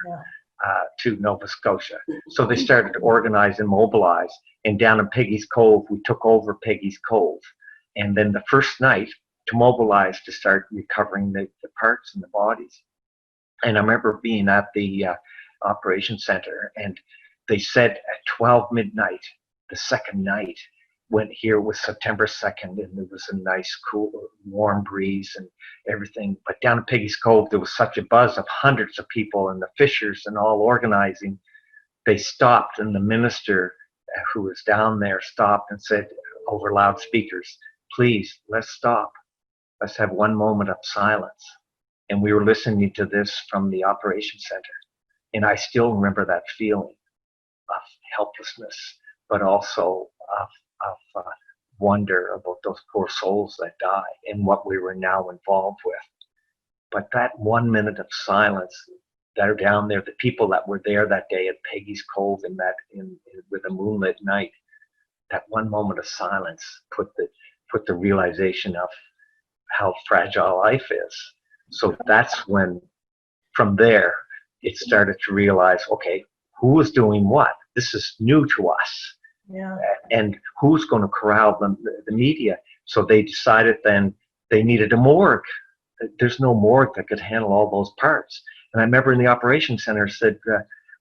To Nova Scotia. So they started to organize and mobilize. And down in Peggy's Cove, we took over Peggy's Cove. And then the first night to mobilize to start recovering the parts and the bodies. And I remember being at the operations center, and they said at 12 midnight, the second night, when here was September 2nd, and there was a nice, cool, warm breeze and everything. But down at Peggy's Cove, there was such a buzz of hundreds of people and the fishers and all organizing. They stopped, and the minister who was down there stopped and said over loudspeakers, please, let's stop. Let's have one moment of silence. And we were listening to this from the operations center. And I still remember that feeling of helplessness, but also of wonder about those poor souls that died and what we were now involved with. But that 1 minute of silence, that are down there, the people that were there that day at Peggy's Cove with a moonlit night, that one moment of silence put the realization of how fragile life is. So that's when, from there, it started to realize, okay, who was doing what? This is new to us. Yeah. And who's going to corral the media? So they decided then they needed a morgue. There's no morgue that could handle all those parts. And I remember in the operations center said,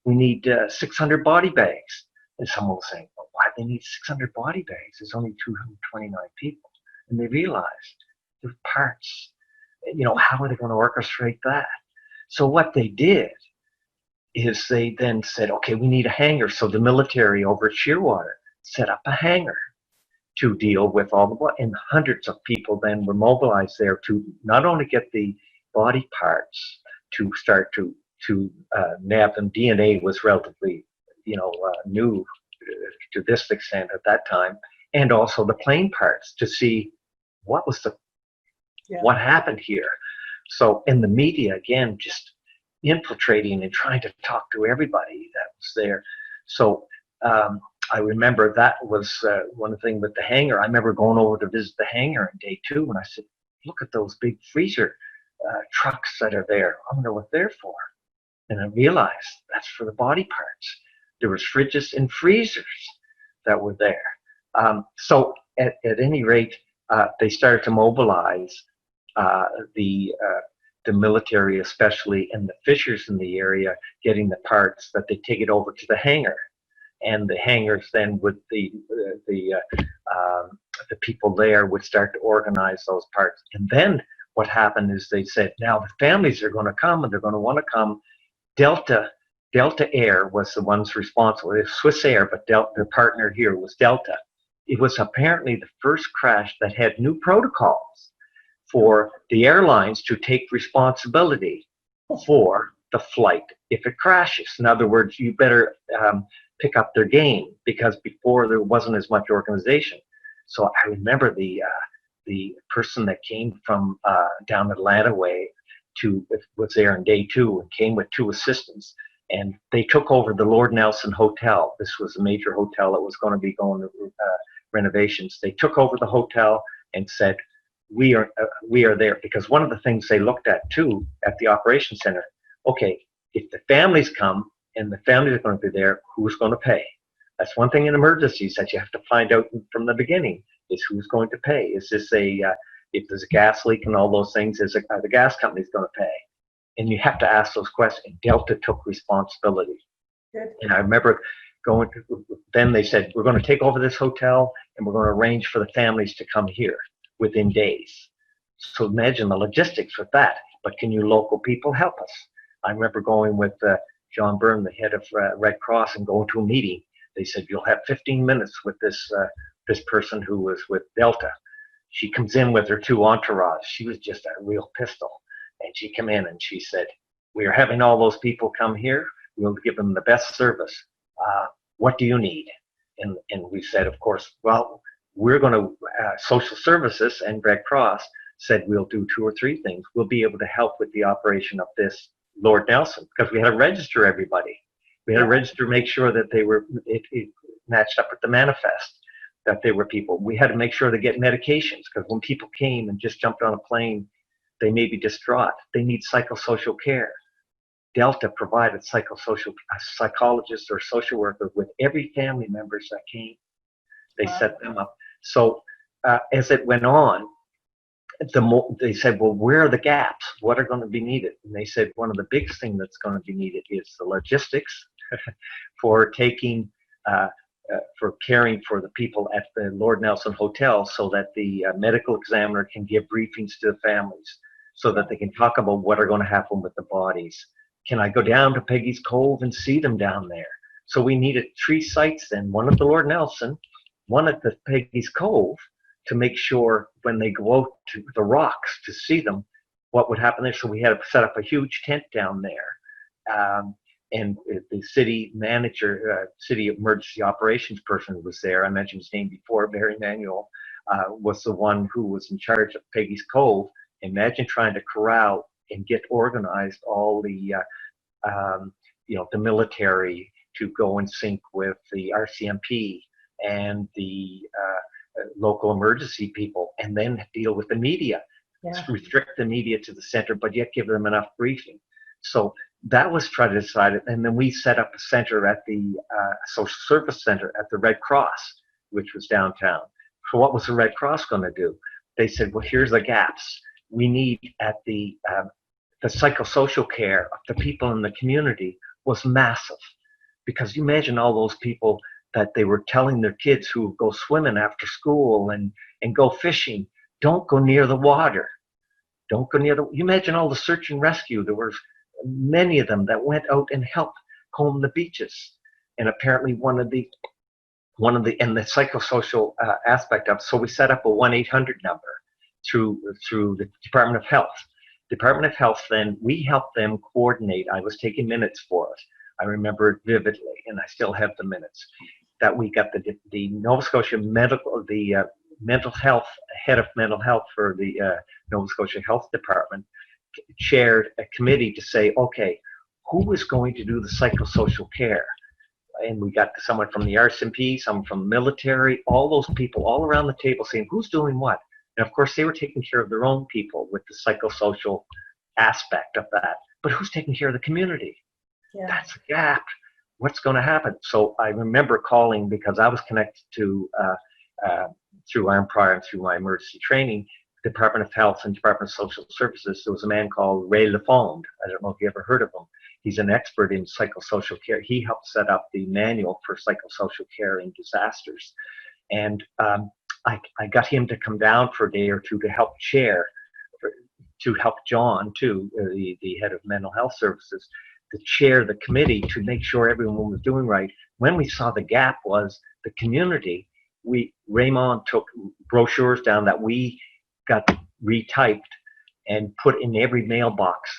we need 600 body bags. And someone was saying, well, why do they need 600 body bags? There's only 229 people. And they realized the parts, how are they going to orchestrate that? So what they did is they then said, okay, we need a hangar. So the military over at Shearwater set up a hangar to deal with all the blood. And hundreds of people then were mobilized there to not only get the body parts to start to nab them. DNA was relatively, new to this extent at that time, and also the plane parts to see what happened here. So in the media, again, just infiltrating and trying to talk to everybody that was there. So I remember that was one thing with the hangar. I remember going over to visit the hangar on day 2, and I said, look at those big freezer trucks that are there. I wonder what they're for. And I realized that's for the body parts. There was fridges and freezers that were there. So at any rate, they started to mobilize the military, especially, and the fishers in the area, getting the parts that they take it over to the hangar. And the hangars then with the people there would start to organize those parts. And then what happened is they said, now the families are going to come and they're going to want to come. Delta Air was the ones responsible. It was Swiss Air, but their partner here was Delta. It was apparently the first crash that had new protocols for the airlines to take responsibility for the flight if it crashes. In other words, you better pick up their game, because before there wasn't as much organization. So I remember the person that came from down Atlanta way was there on day 2 and came with 2 assistants, and they took over the Lord Nelson Hotel. This was a major hotel that was going to be going to renovations. They took over the hotel and said, we are there, because one of the things they looked at too at the operations center, okay, if the families come and the families are going to be there, who's going to pay? That's one thing in emergencies that you have to find out from the beginning, is who's going to pay. Is this if there's a gas leak and all those things, are the gas companies going to pay? And you have to ask those questions. Delta took responsibility. Good. And I remember then they said, we're going to take over this hotel and we're going to arrange for the families to come here within days. So imagine the logistics with that. But can you local people help us? I remember going with John Byrne, the head of Red Cross, and going to a meeting. They said, you'll have 15 minutes with this person who was with Delta. She comes in with her 2 entourage. She was just a real pistol. And she came in and she said, we are having all those people come here. We'll give them the best service. What do you need? And we said, of course, well, we're going to, social services and Red Cross said we'll do 2 or 3 things. We'll be able to help with the operation of this Lord Nelson, because we had to register everybody. We had to register, make sure that it matched up with the manifest, that they were people. We had to make sure they get medications, because when people came and just jumped on a plane, they may be distraught. They need psychosocial care. Delta provided psychologists or social workers with every family members that came. They set them up. So as it went on, they said, well, where are the gaps? What are going to be needed? And they said one of the biggest things that's going to be needed is the logistics for taking, for caring for the people at the Lord Nelson Hotel, so that the medical examiner can give briefings to the families, so that they can talk about what are going to happen with the bodies. Can I go down to Peggy's Cove and see them down there? So we needed 3 sites then, one at the Lord Nelson, one at the Peggy's Cove, to make sure when they go out to the rocks to see them, what would happen there. So we had to set up a huge tent down there. And the city manager, city emergency operations person was there. I mentioned his name before, Barry Manuel, was the one who was in charge of Peggy's Cove. Imagine trying to corral and get organized all the, the military to go in sync with the RCMP and the local emergency people, and then deal with the media. Restrict the media to the center, but yet give them enough briefing. So that was trying to decide it. And then we set up a center at the social service center at the Red Cross, which was downtown. So what was the Red Cross going to do? They said, well, here's the gaps. We need at the psychosocial care of the people in the community was massive. Because you imagine all those people that they were telling their kids who go swimming after school and go fishing, don't go near the water. Don't go near the, you imagine all the search and rescue. There were many of them that went out and helped comb the beaches. And apparently one of the, and the psychosocial aspect of, so we set up a 1-800 number through the Department of Health. Department of Health, then we helped them coordinate. I was taking minutes for us. I remember it vividly, and I still have the minutes, that we got the Nova Scotia mental health, head of mental health for the Nova Scotia Health Department, chaired a committee to say, okay, who is going to do the psychosocial care? And we got someone from the RCMP, someone from the military, all those people all around the table saying, who's doing what? And of course, they were taking care of their own people with the psychosocial aspect of that. But who's taking care of the community? Yeah. That's a gap. What's going to happen? So I remember calling, because I was connected to, through Arm Prior and through my emergency training, Department of Health and Department of Social Services. There was a man called Ray Lafond. I don't know if you ever heard of him. He's an expert in psychosocial care. He helped set up the manual for psychosocial care in disasters. And I got him to come down for a day or two to help chair, to help John, too, the head of mental health services, to chair the committee to make sure everyone was doing right. When we saw the gap was the community, Raymond took brochures down that we got retyped and put in every mailbox.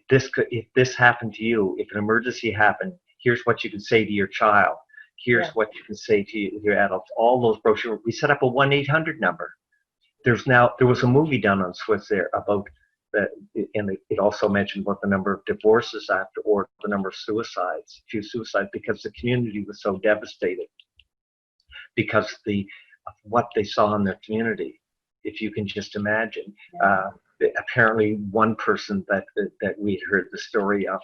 If this happened to you, if an emergency happened, here's what you can say to your child. Here's what you can say to your adults. All those brochures. We set up a 1-800 number. There was a movie done on Swiss Air about that, and it also mentioned about the number of divorces after, or the number of suicides, few suicides, because the community was so devastated because of what they saw in their community. If you can just imagine. Apparently one person that we heard the story of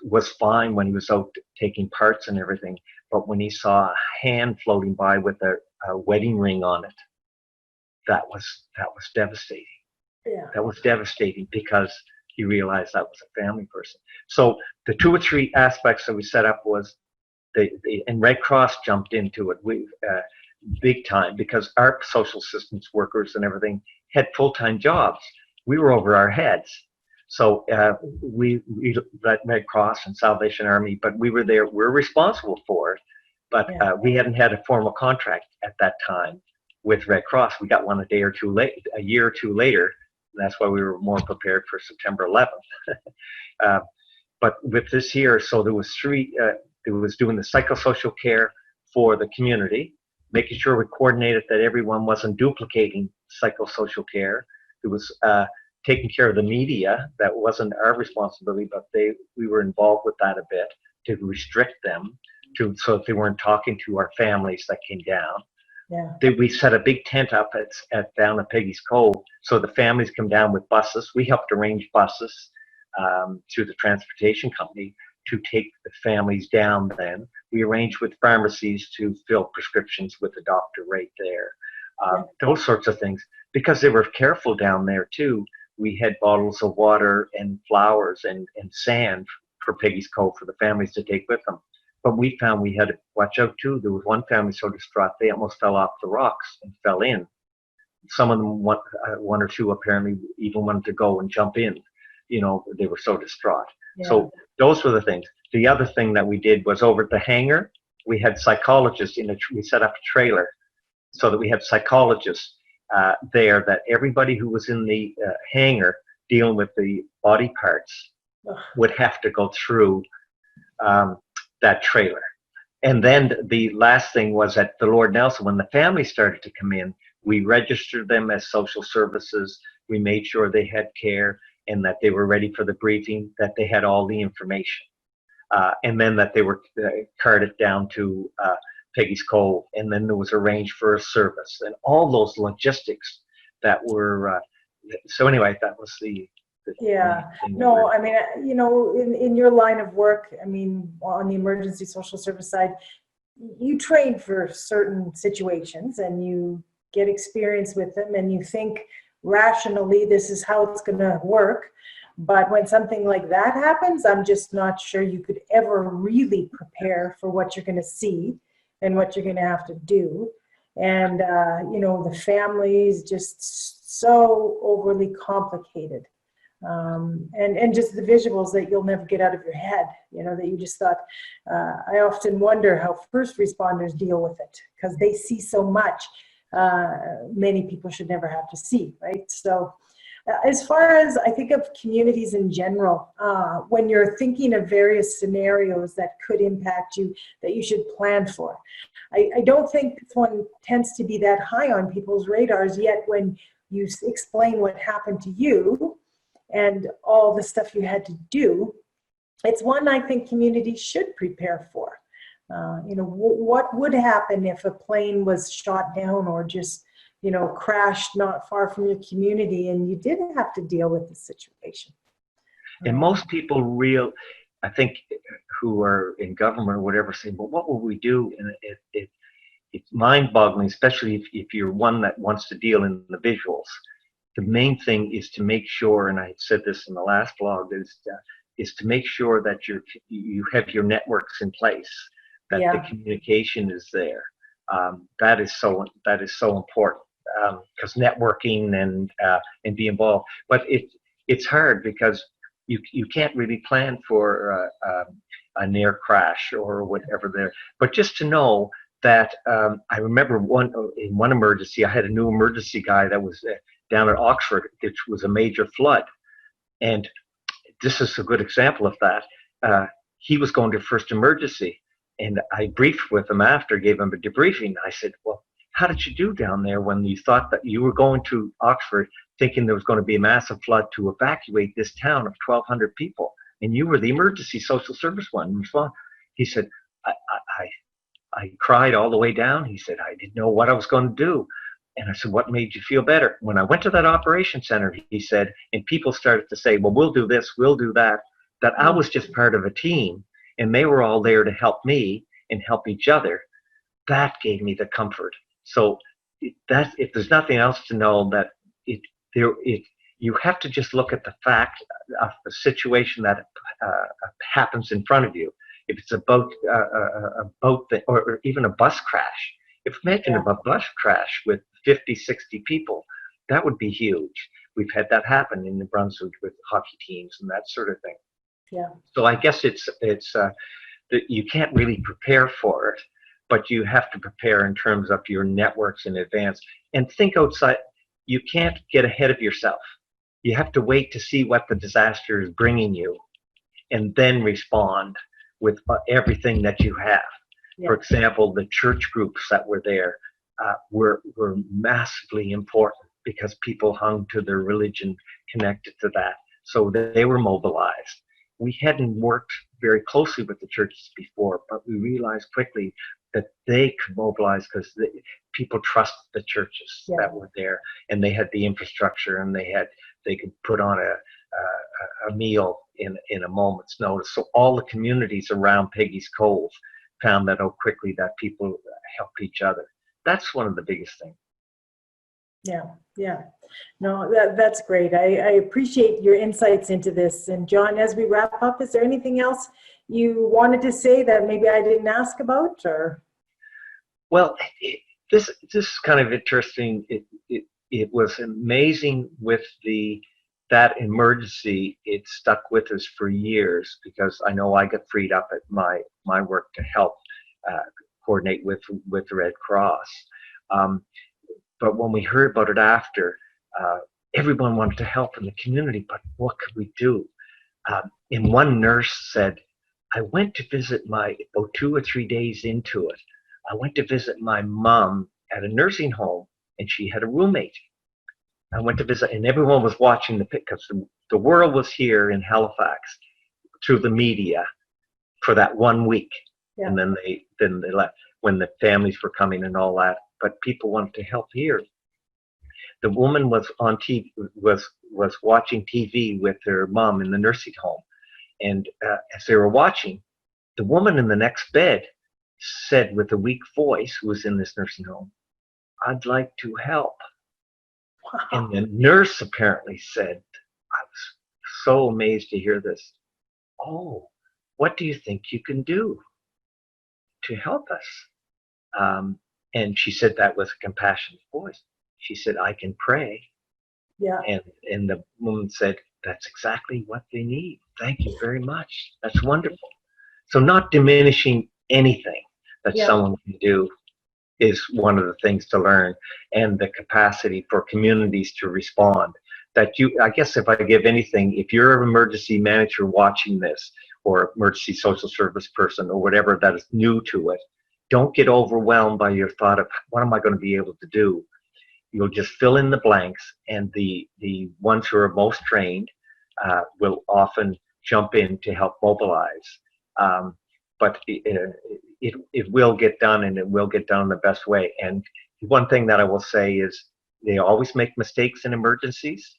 was fine when he was out taking parts and everything, but when he saw a hand floating by with a wedding ring on it, that was devastating. Yeah. That was devastating because he realized that was a family person. So the 2 or 3 aspects that we set up was and Red Cross jumped into it. We big time, because our social assistance workers and everything had full-time jobs. We were over our heads. So we let Red Cross and Salvation Army, but we were there, we're responsible for it, but we hadn't had a formal contract at that time with Red Cross. We got one a year or two later, and that's why we were more prepared for September 11th. But with this year, so there was 3, it was doing the psychosocial care for the community, making sure we coordinated that everyone wasn't duplicating psychosocial care. It was taking care of the media. That wasn't our responsibility, but we were involved with that a bit to restrict them so that they weren't talking to our families that came down. Yeah. We set a big tent up down at Peggy's Cove, so the families come down with buses. We helped arrange buses through the transportation company to take the families down. Then we arranged with pharmacies to fill prescriptions with the doctor right there. Those sorts of things, because they were careful down there too. We had bottles of water and flowers and sand for Peggy's Cove for the families to take with them. But we found we had to watch out too. There was one family so distraught they almost fell off the rocks and fell in. Some of them, one or two apparently even wanted to go and jump in. You know, they were so distraught. Yeah. So those were the things. The other thing that we did was over at the hangar, we had psychologists we set up a trailer so that we had psychologists there, that everybody who was in the hangar dealing with the body parts would have to go through that trailer. And then the last thing was at the Lord Nelson, when the family started to come in, we registered them as social services. We made sure they had care and that they were ready for the briefing, that they had all the information. And then that they were carted down to Peggy's Cove, and then there was arranged for a service and all those logistics that were, so anyway, that was the no, I mean, you know, in your line of work, I mean, on the emergency social service side, you train for certain situations and you get experience with them and you think rationally this is how it's going to work. But when something like that happens, I'm just not sure you could ever really prepare for what you're going to see and what you're going to have to do. and the families just so overly complicated, and just the visuals that you'll never get out of your head, that you just thought. I often wonder how first responders deal with it, because they see so much many people should never have to see, right? So as far as I think of communities in general, when you're thinking of various scenarios that could impact you, that you should plan for, I don't think this one tends to be that high on people's radars yet when you explain what happened to you and all the stuff you had to do. It's one I think communities should prepare for. What would happen if a plane was shot down or just crashed not far from your community and you didn't have to deal with the situation? And most people I think, who are in government or whatever, say, well, what will we do? And it's mind-boggling, especially if you're one that wants to deal in the visuals. The main thing is to make sure, and I said this in the last blog, is to make sure that you have your networks in place, that the communication is there. That is so important, because networking and be involved. But it's hard because you can't really plan for a near crash or whatever there. But just to know that, I remember in one emergency, I had a new emergency guy that was down at Oxford, which was a major flood. And this is a good example of that. He was going to first emergency, and I briefed with him after, gave him a debriefing. I said, well, how did you do down there when you thought that you were going to Oxford thinking there was going to be a massive flood to evacuate this town of 1,200 people, and you were the emergency social service one? He said, I cried all the way down. He said, I didn't know what I was going to do. And I said, what made you feel better? When I went to that operation center, he said, and people started to say, well, we'll do this, we'll do that, that I was just part of a team, and they were all there to help me and help each other. That gave me the comfort. So if there's nothing else to know, that you have to just look at the fact of the situation that happens in front of you. If it's a boat or even a bus crash. Imagine a bus crash with 50, 60 people. That would be huge. We've had that happen in New Brunswick with hockey teams and that sort of thing. Yeah. So I guess it's that you can't really prepare for it, but you have to prepare in terms of your networks in advance and think outside. You can't get ahead of yourself. You have to wait to see what the disaster is bringing you, and then respond with everything that you have. Yeah. For example, the church groups that were there were massively important because people hung to their religion connected to that. So they were mobilized. We hadn't worked very closely with the churches before, but we realized quickly that they could mobilize because people trusted the churches that were there, and they had the infrastructure, and they could put on a meal in a moment's notice. So all the communities around Peggy's Cove found that out quickly, that people help each other. That's one of the biggest things. Yeah. No, that's great. I appreciate your insights into this. And John, as we wrap up, is there anything else you wanted to say that maybe I didn't ask about? Or well, this is kind of interesting. It was amazing with that emergency. It stuck with us for years because I know I got freed up at my work to help coordinate with the Red Cross. But when we heard about it after, everyone wanted to help in the community, but what could we do? And one nurse said, I went to visit about 2 or 3 days into it, I went to visit my mom at a nursing home, and she had a roommate. I went to visit, and everyone was watching because the world was here in Halifax through the media for that 1 week. Yeah. And then they left when the families were coming and all that. But people wanted to help here. The woman was on TV, was watching TV with her mom in the nursing home, and as they were watching, the woman in the next bed said with a weak voice, who was in this nursing home, "I'd like to help." Wow. And the nurse apparently said, I was so amazed to hear this, "Oh, what do you think you can do to help us?" And she said that was a compassionate voice. She said, I can pray. Yeah. And the woman said, that's exactly what they need. Thank you very much. That's wonderful. So not diminishing anything that someone can do is one of the things to learn, and the capacity for communities to respond. I guess if I give anything, if you're an emergency manager watching this, or emergency social service person, or whatever that is new to it, don't get overwhelmed by your thought of what am I going to be able to do. You'll just fill in the blanks, and the ones who are most trained will often jump in to help mobilize. But it will get done, and it will get done the best way. And one thing that I will say is they always make mistakes in emergencies.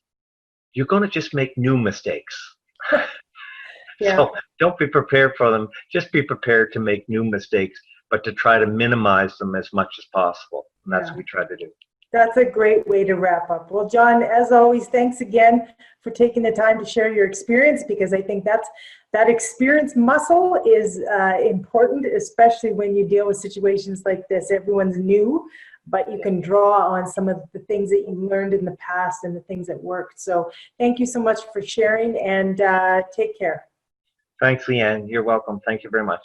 You're going to just make new mistakes. So don't be prepared for them. Just be prepared to make new mistakes, but to try to minimize them as much as possible. And that's what we try to do. That's a great way to wrap up. Well, John, as always, thanks again for taking the time to share your experience, because I think that experience muscle is important, especially when you deal with situations like this. Everyone's new, but you can draw on some of the things that you learned in the past and the things that worked. So thank you so much for sharing, and take care. Thanks, Leanne. You're welcome. Thank you very much.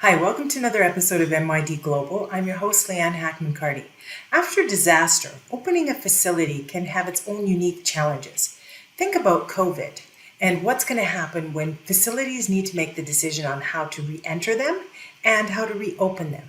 Hi, welcome to another episode of MYD Global. I'm your host, Leanne Hackman-Carty. After disaster, opening a facility can have its own unique challenges. Think about COVID and what's going to happen when facilities need to make the decision on how to re-enter them and how to reopen them.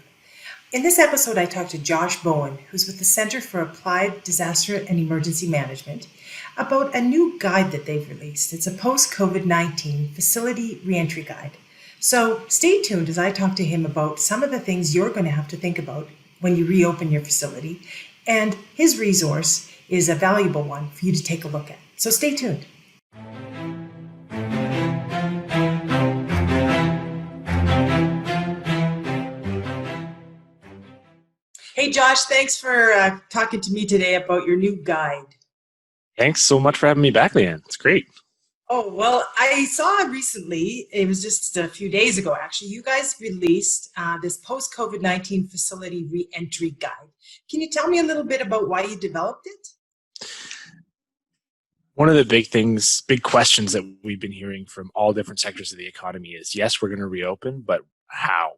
In this episode, I talked to Josh Bowen, who's with the Center for Applied Disaster and Emergency Management, about a new guide that they've released. It's a post-COVID-19 facility reentry guide. So stay tuned as I talk to him about some of the things you're going to have to think about when you reopen your facility. And his resource is a valuable one for you to take a look at. So stay tuned. Hey, Josh, thanks for talking to me today about your new guide. Thanks so much for having me back, Leanne. It's great. Oh, well, I saw recently, it was just a few days ago, actually, you guys released this post-COVID-19 facility re-entry guide. Can you tell me a little bit about why you developed it? One of the big questions that we've been hearing from all different sectors of the economy is, yes, we're going to reopen, but how?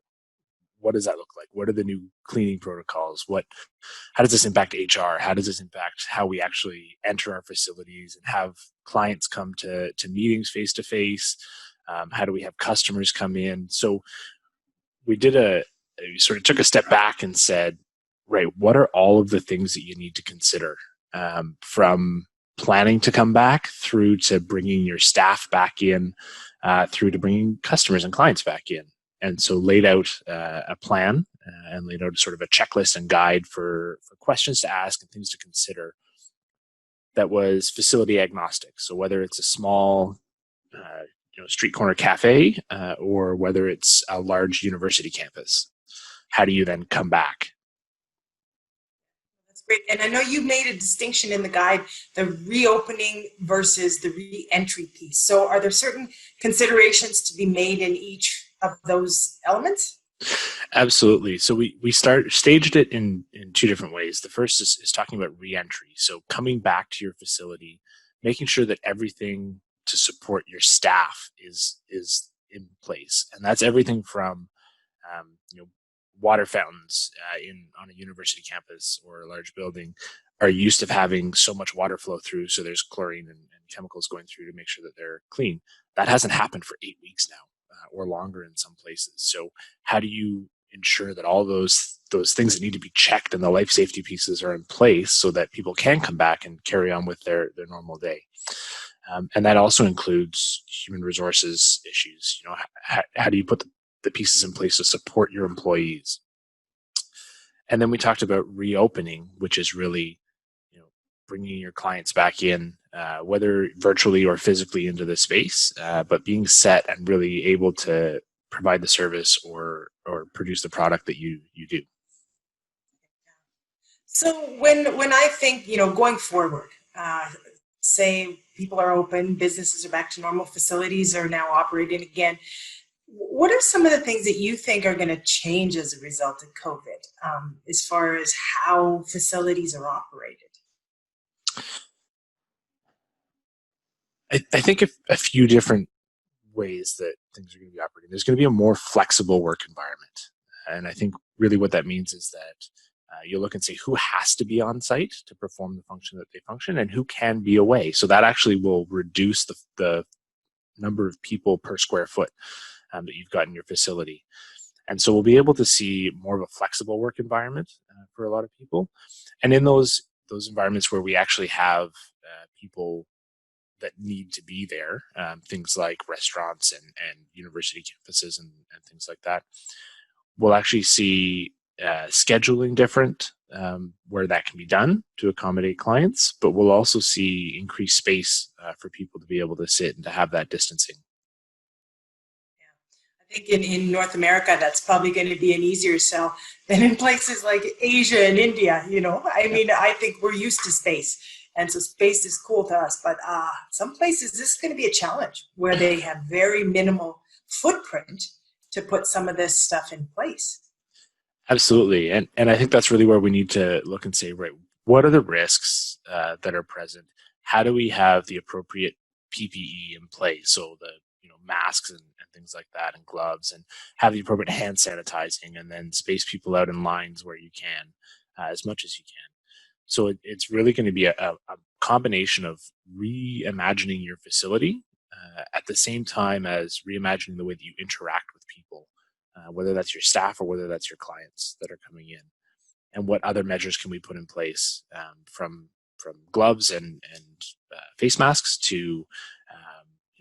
What does that look like? What are the new cleaning protocols? How does this impact HR? How does this impact how we actually enter our facilities and have clients come to meetings face to face? How do we have customers come in? So we sort of took a step back and said, right, what are all of the things that you need to consider, from planning to come back through to bringing your staff back in, through to bringing customers and clients back in. And so laid out a plan and laid out sort of a checklist and guide for questions to ask and things to consider that was facility agnostic. So whether it's a small street corner cafe or whether it's a large university campus, how do you then come back? That's great. And I know you made a distinction in the guide, the reopening versus the re-entry piece. So are there certain considerations to be made in each of those elements? Absolutely. So we staged it in two different ways. The first is talking about re-entry. So coming back to your facility, making sure that everything to support your staff is in place. And that's everything from water fountains on a university campus or a large building are used to having so much water flow through, so there's chlorine and chemicals going through to make sure that they're clean. That hasn't happened for 8 weeks now. Or longer in some places. So how do you ensure that all those things that need to be checked and the life safety pieces are in place so that people can come back and carry on with their normal day? And that also includes human resources issues. How do you put the pieces in place to support your employees? And then we talked about reopening, which is really bringing your clients back in, whether virtually or physically into the space, but being set and really able to provide the service or produce the product that you do. So when I think, going forward, say people are open, businesses are back to normal, facilities are now operating again. What are some of the things that you think are going to change as a result of COVID, as far as how facilities are operated? I think a few different ways that things are going to be operating. There's going to be a more flexible work environment. And I think really what that means is that you look and say who has to be on site to perform the function that they function and who can be away. So that actually will reduce the number of people per square foot that you've got in your facility. And so we'll be able to see more of a flexible work environment for a lot of people. And in those environments where we actually have people that need to be there, things like restaurants and university campuses and things like that, we'll actually see scheduling different where that can be done to accommodate clients, but we'll also see increased space for people to be able to sit and to have that distancing. I think in North America, that's probably going to be an easier sell than in places like Asia and India, I mean, I think we're used to space. And so space is cool to us, but some places this is going to be a challenge where they have very minimal footprint to put some of this stuff in place. Absolutely. And I think that's really where we need to look and say, right, what are the risks that are present? How do we have the appropriate PPE in place? So the masks and things like that and gloves, and have the appropriate hand sanitizing, and then space people out in lines where you can as much as you can. So it's really going to be a combination of reimagining your facility at the same time as reimagining the way that you interact with people, whether that's your staff or whether that's your clients that are coming in. And what other measures can we put in place, from gloves and face masks to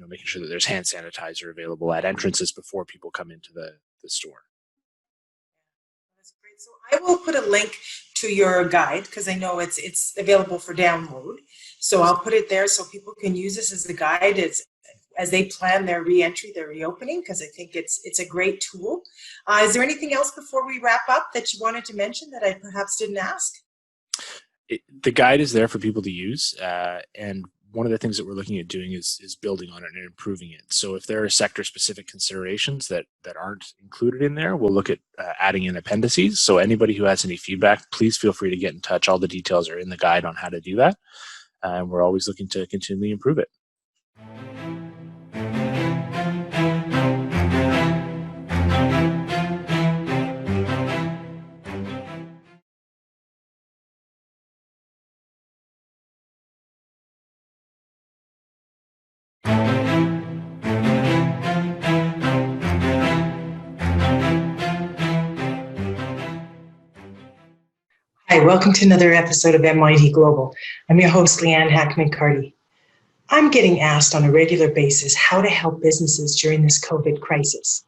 making sure that there's hand sanitizer available at entrances before people come into the store. That's great. So I will put a link to your guide because I know it's available for download. So I'll put it there so people can use this as a guide as they plan their reentry, their reopening, because I think it's a great tool. Is there anything else before we wrap up that you wanted to mention that I perhaps didn't ask? The guide is there for people to use, and one of the things that we're looking at doing is building on it and improving it. So if there are sector-specific considerations that aren't included in there, we'll look at adding in appendices. So anybody who has any feedback, please feel free to get in touch. All the details are in the guide on how to do that. And we're always looking to continually improve it. Hi, welcome to another episode of MYD Global. I'm your host, Leanne Hackman-Carty. I'm getting asked on a regular basis how to help businesses during this COVID crisis.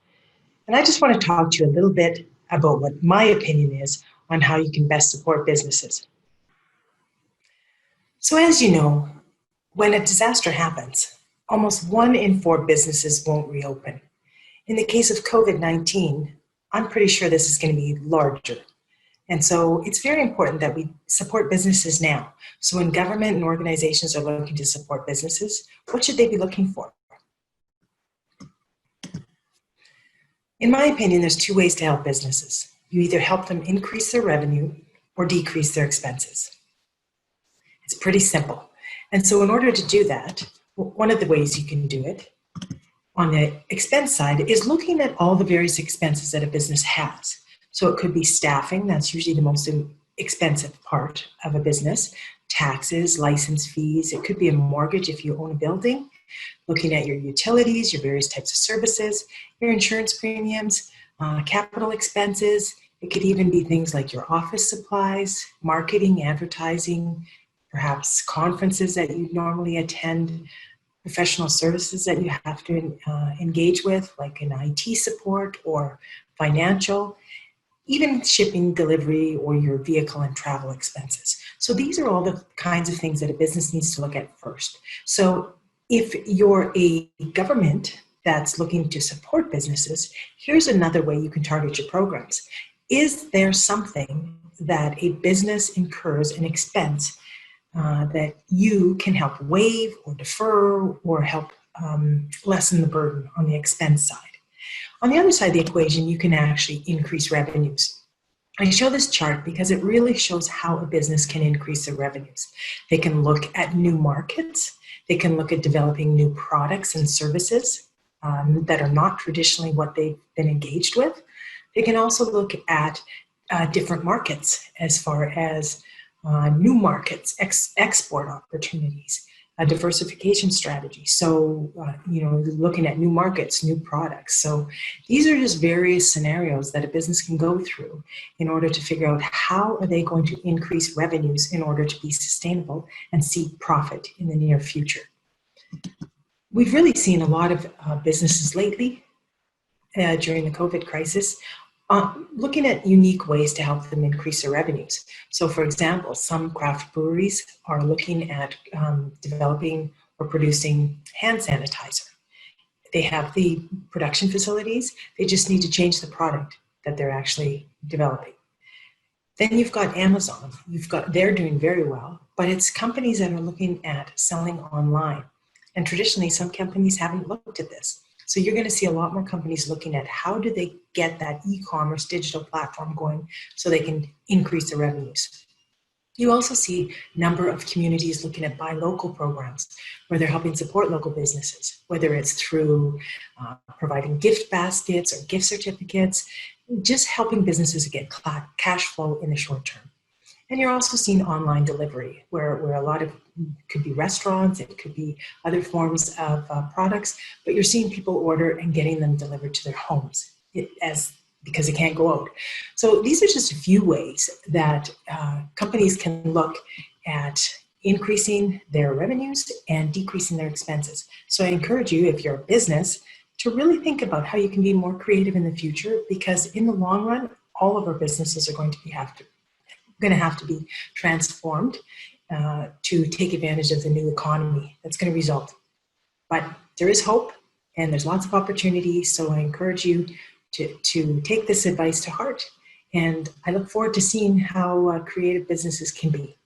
And I just want to talk to you a little bit about what my opinion is on how you can best support businesses. So as you know, when a disaster happens, almost 1 in 4 businesses won't reopen. In the case of COVID-19, I'm pretty sure this is going to be larger. And so it's very important that we support businesses now. So when government and organizations are looking to support businesses, what should they be looking for? In my opinion, there's 2 ways to help businesses. You either help them increase their revenue or decrease their expenses. It's pretty simple. And so in order to do that, one of the ways you can do it on the expense side is looking at all the various expenses that a business has. So it could be staffing, that's usually the most expensive part of a business, taxes, license fees, it could be a mortgage if you own a building, looking at your utilities, your various types of services, your insurance premiums, capital expenses. It could even be things like your office supplies, marketing, advertising, perhaps conferences that you normally attend, professional services that you have to engage with, like an IT support or financial. even shipping, delivery, or your vehicle and travel expenses. So these are all the kinds of things that a business needs to look at first. So if you're a government that's looking to support businesses, here's another way you can target your programs. Is there something that a business incurs an expense that you can help waive or defer or help lessen the burden on the expense side? On the other side of the equation, you can actually increase revenues. I show this chart because it really shows how a business can increase their revenues. They can look at new markets. They can look at developing new products and services that are not traditionally what they've been engaged with. They can also look at different markets as far as new markets, export opportunities, a diversification strategy. So, looking at new markets, new products. So these are just various scenarios that a business can go through in order to figure out how are they going to increase revenues in order to be sustainable and see profit in the near future. We've really seen a lot of businesses lately during the COVID crisis looking at unique ways to help them increase their revenues. So for example, some craft breweries are looking at developing or producing hand sanitizer. They have the production facilities, they just need to change the product that they're actually developing. Then you've got Amazon, they're doing very well, but it's companies that are looking at selling online. And traditionally, some companies haven't looked at this. So you're going to see a lot more companies looking at how do they get that e-commerce digital platform going so they can increase their revenues. You also see a number of communities looking at buy local programs where they're helping support local businesses, whether it's through providing gift baskets or gift certificates, just helping businesses get cash flow in the short term. And you're also seeing online delivery, where a lot of could be restaurants, it could be other forms of products, but you're seeing people order and getting them delivered to their homes because they can't go out. So these are just a few ways that companies can look at increasing their revenues and decreasing their expenses. So I encourage you, if you're a business, to really think about how you can be more creative in the future, because in the long run, all of our businesses are going to have to be transformed to take advantage of the new economy that's going to result. But there is hope and there's lots of opportunity. So I encourage you to take this advice to heart. And I look forward to seeing how creative businesses can be.